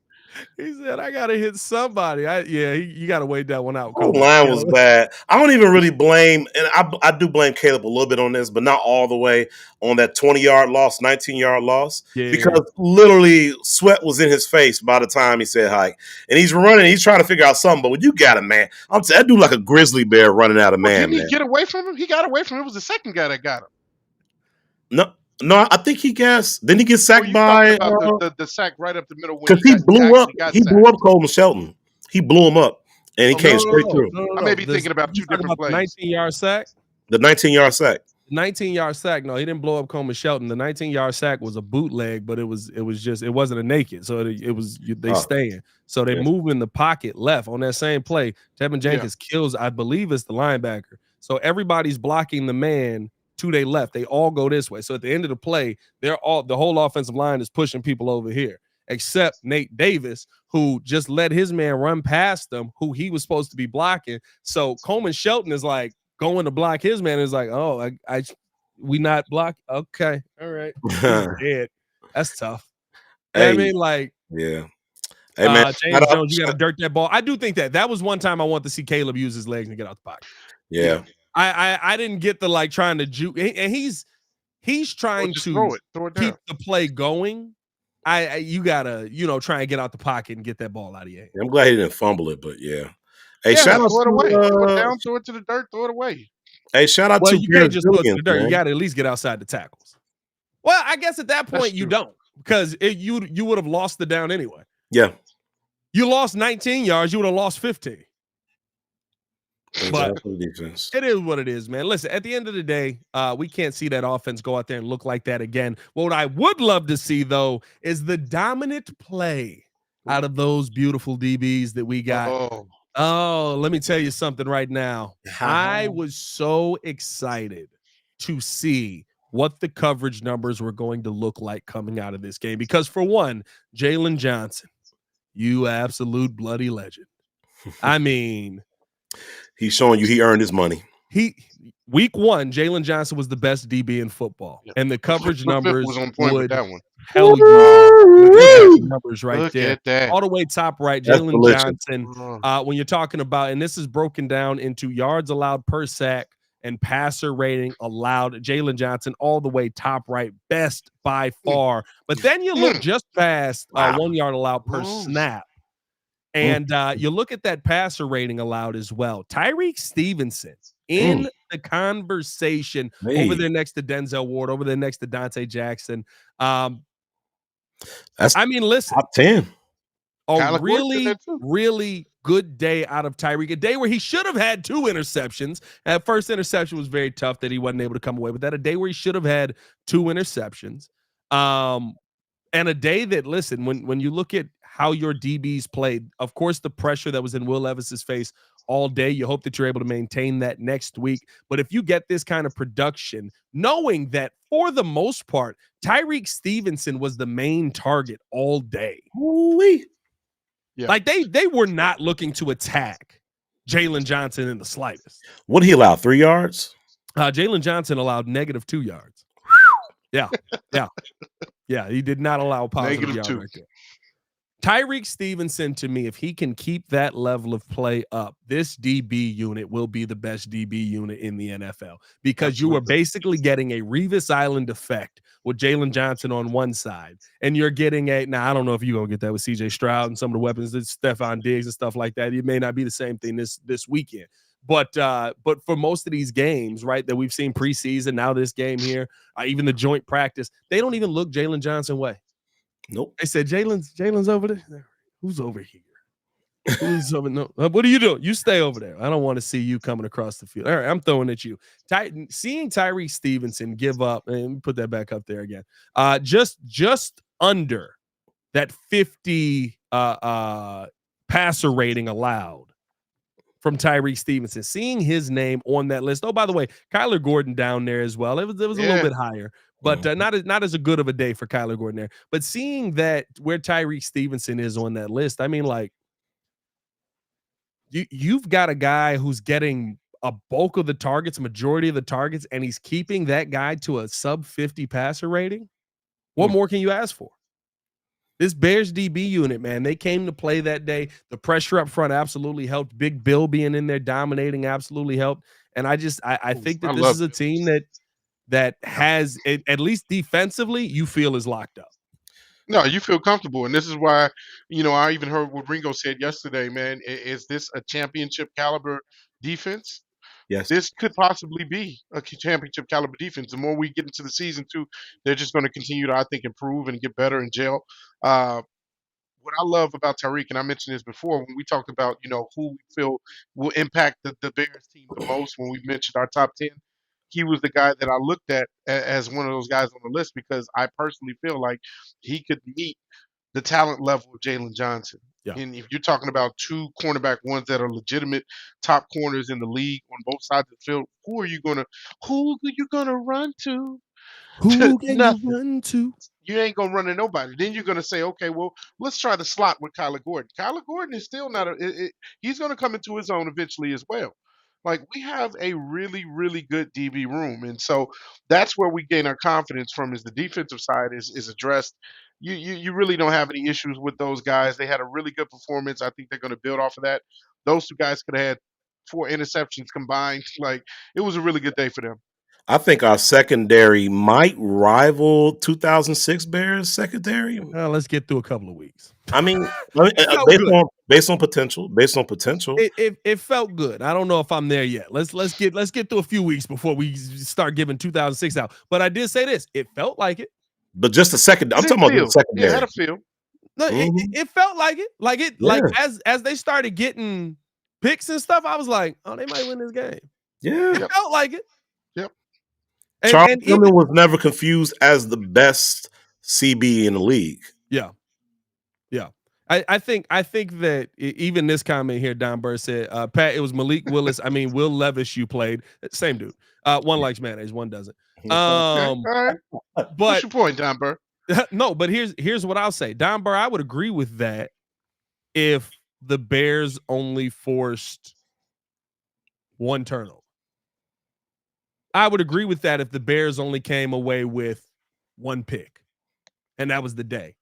He said, I gotta hit somebody. You gotta wait that one out. The line was bad. I don't even really blame, and I do blame Caleb a little bit on this, but not all the way on that 20-yard loss, 19-yard loss. Yeah. Because literally sweat was in his face by the time he said hike. And he's running, he's trying to figure out something, but when you got him, man, that dude like a grizzly bear running out of man. Didn't he get away from him? He got away from him. It was the second guy that got him. No, I think he gassed. Didn't he get sacked by the sack right up the middle? Because he blew up. He blew up Coleman Shelton. He blew him up, and he came straight through. I may be thinking about 2 different plays. 19-yard sack. The 19-yard sack. 19-yard sack. No, he didn't blow up Coleman Shelton. The 19-yard sack was a bootleg, but it wasn't a naked. So they staying. So they move in the pocket left on that same play. Tevin Jenkins kills, I believe it's the linebacker. So everybody's blocking the man to their left. They all go this way. So at the end of the play, the whole offensive line is pushing people over here, except Nate Davis, who just let his man run past them, who he was supposed to be blocking. So Coleman Shelton is like going to block his man. Is like, oh, we not block. Okay, all right, dead. That's tough. Hey, I mean, like, yeah. Hey man, James Jones, you got to dirt that ball. I do think that was one time I want to see Caleb use his legs and get out the pocket. Yeah. I didn't get the like trying to juke, and he's trying to throw it keep the play going. You gotta try and get out the pocket and get that ball out of your hand. I'm glad he didn't fumble it, but yeah. Hey, shout out throw it away. Throw it down, throw it to the dirt, throw it away. Hey, shout out to you can't just throw it to the dirt. Man. You got to at least get outside the tackles. Well, I guess at that point you don't, because you would have lost the down anyway. Yeah, you lost 19 yards. You would have lost 15. But it is what it is, man. Listen, at the end of the day, we can't see that offense go out there and look like that again. What I would love to see, though, is the dominant play out of those beautiful DBs that we got. Oh, let me tell you something right now. I was so excited to see what the coverage numbers were going to look like coming out of this game. Because, for one, Jaylon Johnson, you absolute bloody legend. I mean, he's showing you he earned his money. Week 1, Jaylon Johnson was the best DB in football, and the coverage numbers was on point with that one. Hell yeah, numbers right Look there, at that. all the way top right. Jaylon Johnson. When you're talking about, and this is broken down into yards allowed per sack and passer rating allowed, Jaylon Johnson all the way top right, best by far. But then you look just past 1 yard allowed per snap. And you look at that passer rating allowed as well. Tyrique Stevenson in the conversation over there next to Denzel Ward, over there next to Dante Jackson. Listen, top 10. A really good day out of Tyrique. A day where he should have had 2 interceptions. That first interception was very tough that he wasn't able to come away with that. A day where he should have had 2 interceptions. And a day that, listen, when you look at how your DBs played, of course, the pressure that was in Will Levis's face all day. You hope that you're able to maintain that next week. But if you get this kind of production, knowing that for the most part, Tyrique Stevenson was the main target all day. Ooh-wee. Yeah. Like they were not looking to attack Jaylon Johnson in the slightest. What did he allow? 3 yards? Jaylon Johnson allowed -2 yards. Yeah. He did not allow a positive yard -2. right there. Tyrique Stevenson, to me, if he can keep that level of play up, this DB unit will be the best DB unit in the NFL because you are basically getting a Revis Island effect with Jaylon Johnson on one side, and you're getting I don't know if you're going to get that with CJ Stroud and some of the weapons that Stephon Diggs and stuff like that. It may not be the same thing this weekend. But for most of these games, right, that we've seen preseason, now this game here, even the joint practice, they don't even look Jaylon Johnson way. Nope. They said Jaylon's over there. Who's over here? Who's over? No. What are you doing? You stay over there. I don't want to see you coming across the field. All right, I'm throwing at you. Seeing Tyrique Stevenson give up, and put that back up there again. Just under that 50 passer rating allowed from Tyrique Stevenson. Seeing his name on that list. Oh, by the way, Kyler Gordon down there as well. It was a little bit higher. But not as a good of a day for Kyler Gordon there. But seeing that where Tyrique Stevenson is on that list, I mean, like, you've got a guy who's getting a bulk of the targets, majority of the targets, and he's keeping that guy to a sub 50 passer rating. What more can you ask for? This Bears DB unit, man, they came to play that day. The pressure up front absolutely helped. Big Bill being in there dominating absolutely helped. And I think that this is a team that has, at least defensively, you feel is locked up. No, you feel comfortable. And this is why, I even heard what Ringo said yesterday, man. Is this a championship caliber defense? Yes. This could possibly be a championship caliber defense. The more we get into the season, too, they're just going to continue to, I think, improve and get better and gel. What I love about Tyrique, and I mentioned this before when we talked about, who we feel will impact the Bears team the most when we mentioned our top 10. He was the guy that I looked at as one of those guys on the list because I personally feel like he could meet the talent level of Jaylon Johnson. Yeah. And if you're talking about two cornerback ones that are legitimate top corners in the league on both sides of the field, who are you gonna run to? Who can you run to? You ain't gonna run to nobody. Then you're gonna say, okay, well, let's try the slot with Kyler Gordon. Kyler Gordon is still not he's gonna come into his own eventually as well. Like, we have a really, really good DB room. And so that's where we gain our confidence from is the defensive side is addressed. You really don't have any issues with those guys. They had a really good performance. I think they're going to build off of that. Those two guys could have had 4 interceptions combined. Like, it was a really good day for them. I think our secondary might rival 2006 Bears secondary. Well, let's get through a couple of weeks. I mean, based on potential. It felt good. I don't know if I'm there yet. Let's get through a few weeks before we start giving 2006 out. But I did say this. It felt like it. But just a second. I'm talking about the secondary. Yeah, it had a feel. No, it felt like it. Like as they started getting picks and stuff, I was like, oh, they might win this game. Yeah. It felt like it. Yep. Charles Tillman was never confused as the best CB in the league. Yeah. I think that even this comment here, Don Burr said, Pat, it was Malik Willis. I mean, Will Levis you played. Same dude. One likes mayonnaise, one doesn't. Okay. All right. But what's your point, Don Burr? No, but here's what I'll say. Don Burr, I would agree with that if the Bears only forced one turnover. I would agree with that if the Bears only came away with one pick, and that was the day.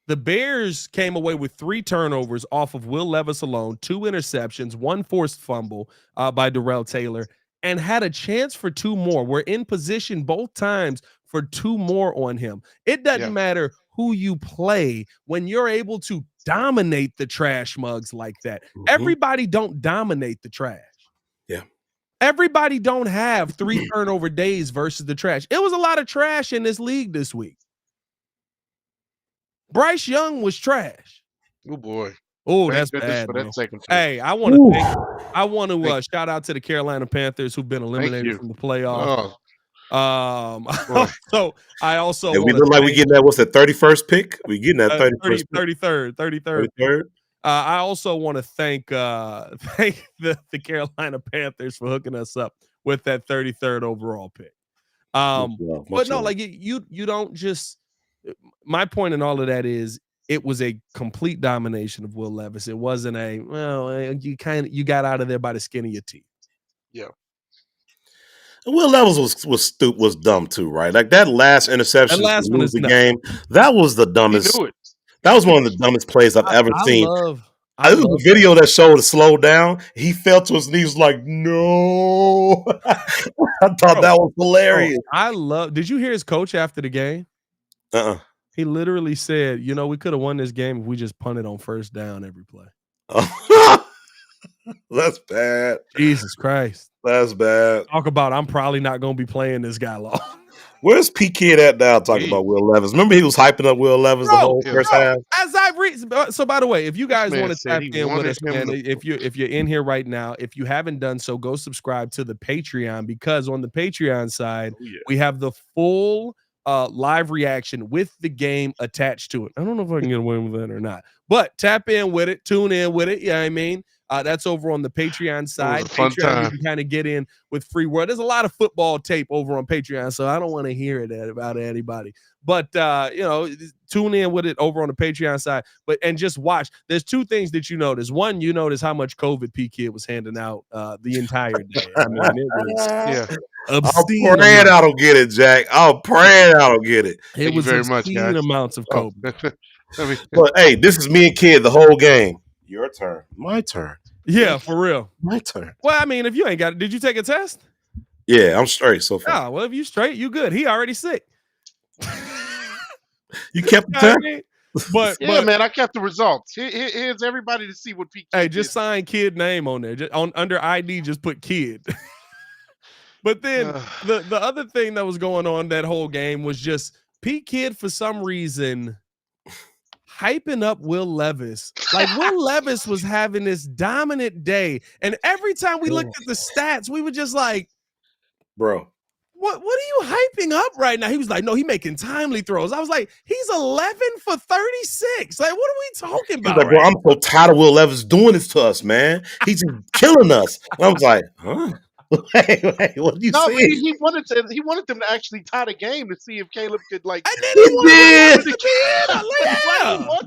The Bears came away with 3 turnovers off of Will Levis alone, 2 interceptions, 1 forced fumble by Darrell Taylor, and had a chance for 2 more. We're in position both times for 2 more on him. It doesn't matter who you play when you're able to dominate the trash mugs like that. Mm-hmm. Everybody don't dominate the trash. Yeah. Everybody don't have 3 turnover days versus the trash. It was a lot of trash in this league this week. Bryce Young was trash. Oh boy. Oh, that's bad. Hey, I want to shout out to the Carolina Panthers who've been eliminated from the playoffs. So I also we look like we getting that. What's that 31st pick? We getting that 33rd. I also want to thank thank the Carolina Panthers for hooking us up with that 33rd overall pick. But no, like you don't just. My point in all of that is it was a complete domination of Will Levis. It wasn't you got out of there by the skin of your teeth. Yeah. Will Levis was dumb too, right? Like that last interception to lose the game. That was the dumbest. That was one of the dumbest plays I've ever seen. I love the video that showed it slowed down. He fell to his knees like, no. I thought that was hilarious. Did you hear his coach after the game? He literally said, we could have won this game if we just punted on first down every play. That's bad. Jesus Christ. That's bad. Talk about I'm probably not going to be playing this guy long. Where's P Kid at now talking about Will Levis? Remember he was hyping up Will Levis the whole first half? As I've read, so by the way, if you guys want to tap in with us, man, if you're in here right now, if you haven't done so, go subscribe to the Patreon, because on the Patreon side, we have the full live reaction with the game attached to it. I don't know if I can get away with that or not, but tap in with it, tune in with it. Yeah, I mean, that's over on the Patreon side. Patreon, you can kind of get in with free word. There's a lot of football tape over on Patreon, so I don't want to hear it about anybody. But tune in with it over on the Patreon side. And just watch. There's two things that you notice. One, you notice how much COVID P Kid was handing out the entire day. I mean, it was obscene. I'm praying I don't get it, Jack. I'm praying I don't get it. It was very obscene amounts of COVID. But hey, this is me and Kid the whole game. Your turn. My turn. Yeah, for real. My turn. Well, I mean, if you ain't got it, did you take a test? Yeah, I'm straight so far. Oh, well, if you straight, you good. He already sick. You kept the test? But man, I kept the results. Here's everybody to see what P Kid just sign Kid name on there. Just under ID, just put Kid. But then the other thing that was going on that whole game was just P Kid for some reason hyping up Will Levis. Like Will Levis was having this dominant day. And every time we looked at the stats, we were just like, bro, what are you hyping up right now? He was like, no, he making timely throws. I was like, he's 11 for 36. Like, what are we talking about? He's like, bro, I'm so tired of Will Levis doing this to us, man. He's just killing us. And I was like, huh? Wait, what do you say? He wanted them to actually tie the game to see if Caleb could like. And then he wanted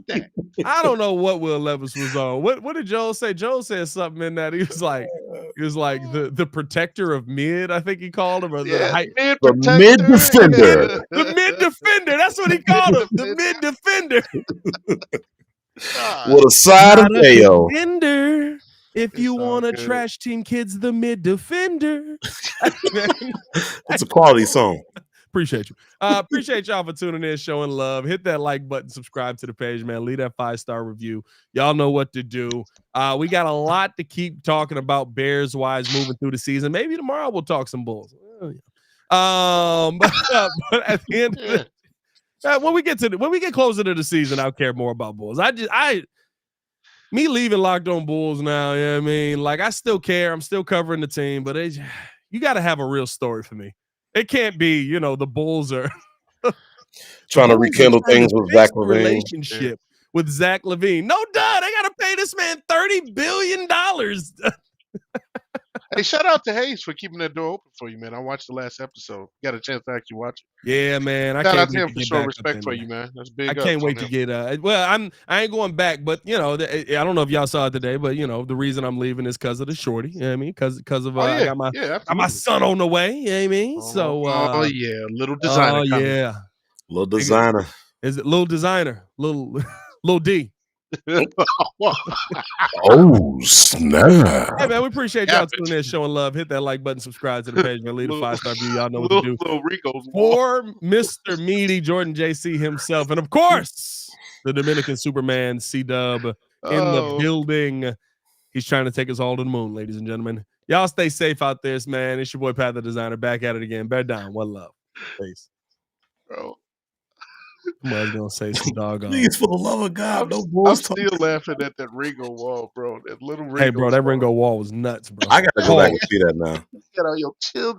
that. I don't know what Will Levis was on. What did Joel say? Joel said something in that he was like the protector of mid. I think he called him, or the mid defender. The mid defender. That's what he called him. The mid defender. With a side of mayo. Defender. If you want to trash team kids, the mid defender. It's a quality song. Appreciate you. Appreciate y'all for tuning in, showing love. Hit that like button, subscribe to the page, man. Leave that 5-star review. Y'all know what to do. We got a lot to keep talking about Bears wise moving through the season. Maybe tomorrow we'll talk some Bulls. But at the end of when we get closer to the season, I'll care more about Bulls. Me leaving Locked On Bulls now, you know what I mean? Like, I still care. I'm still covering the team, but you got to have a real story for me. It can't be, the Bulls are trying to rekindle things with Zach LaVine. Relationship with Zach LaVine. No, duh. They got to pay this man $30 billion. Hey, shout out to Hayes for keeping that door open for you, man. I watched the last episode. Got a chance to actually watch it. Yeah, man. Shout out to him for showing respect for you, man. That's big. I can't wait to get. I ain't going back, but I don't know if y'all saw it today, but the reason I'm leaving is because of the shorty. You know what I mean? Because of I got my son on the way. You know what I mean? Little designer. Little designer. Is it little designer? Little D. Oh snap! Hey man, we appreciate y'all tuning in, showing love. Hit that like button, subscribe to the page, man. Leave a 5-star review. Y'all know what to do. For Mr. Meaty, Jordan JC himself, and of course the Dominican Superman C-Dub in the building. He's trying to take us all to the moon, ladies and gentlemen. Y'all stay safe out there, man. It's your boy Pat the Designer, back at it again. Bear down, one love. Peace, bro. I was gonna say some doggone. Please, for the love of God, I'm still laughing at that Ringo wall, bro. That little Ringo. Hey, bro, that Ringo wall was nuts, bro. I gotta go back and see that now. Get all your children.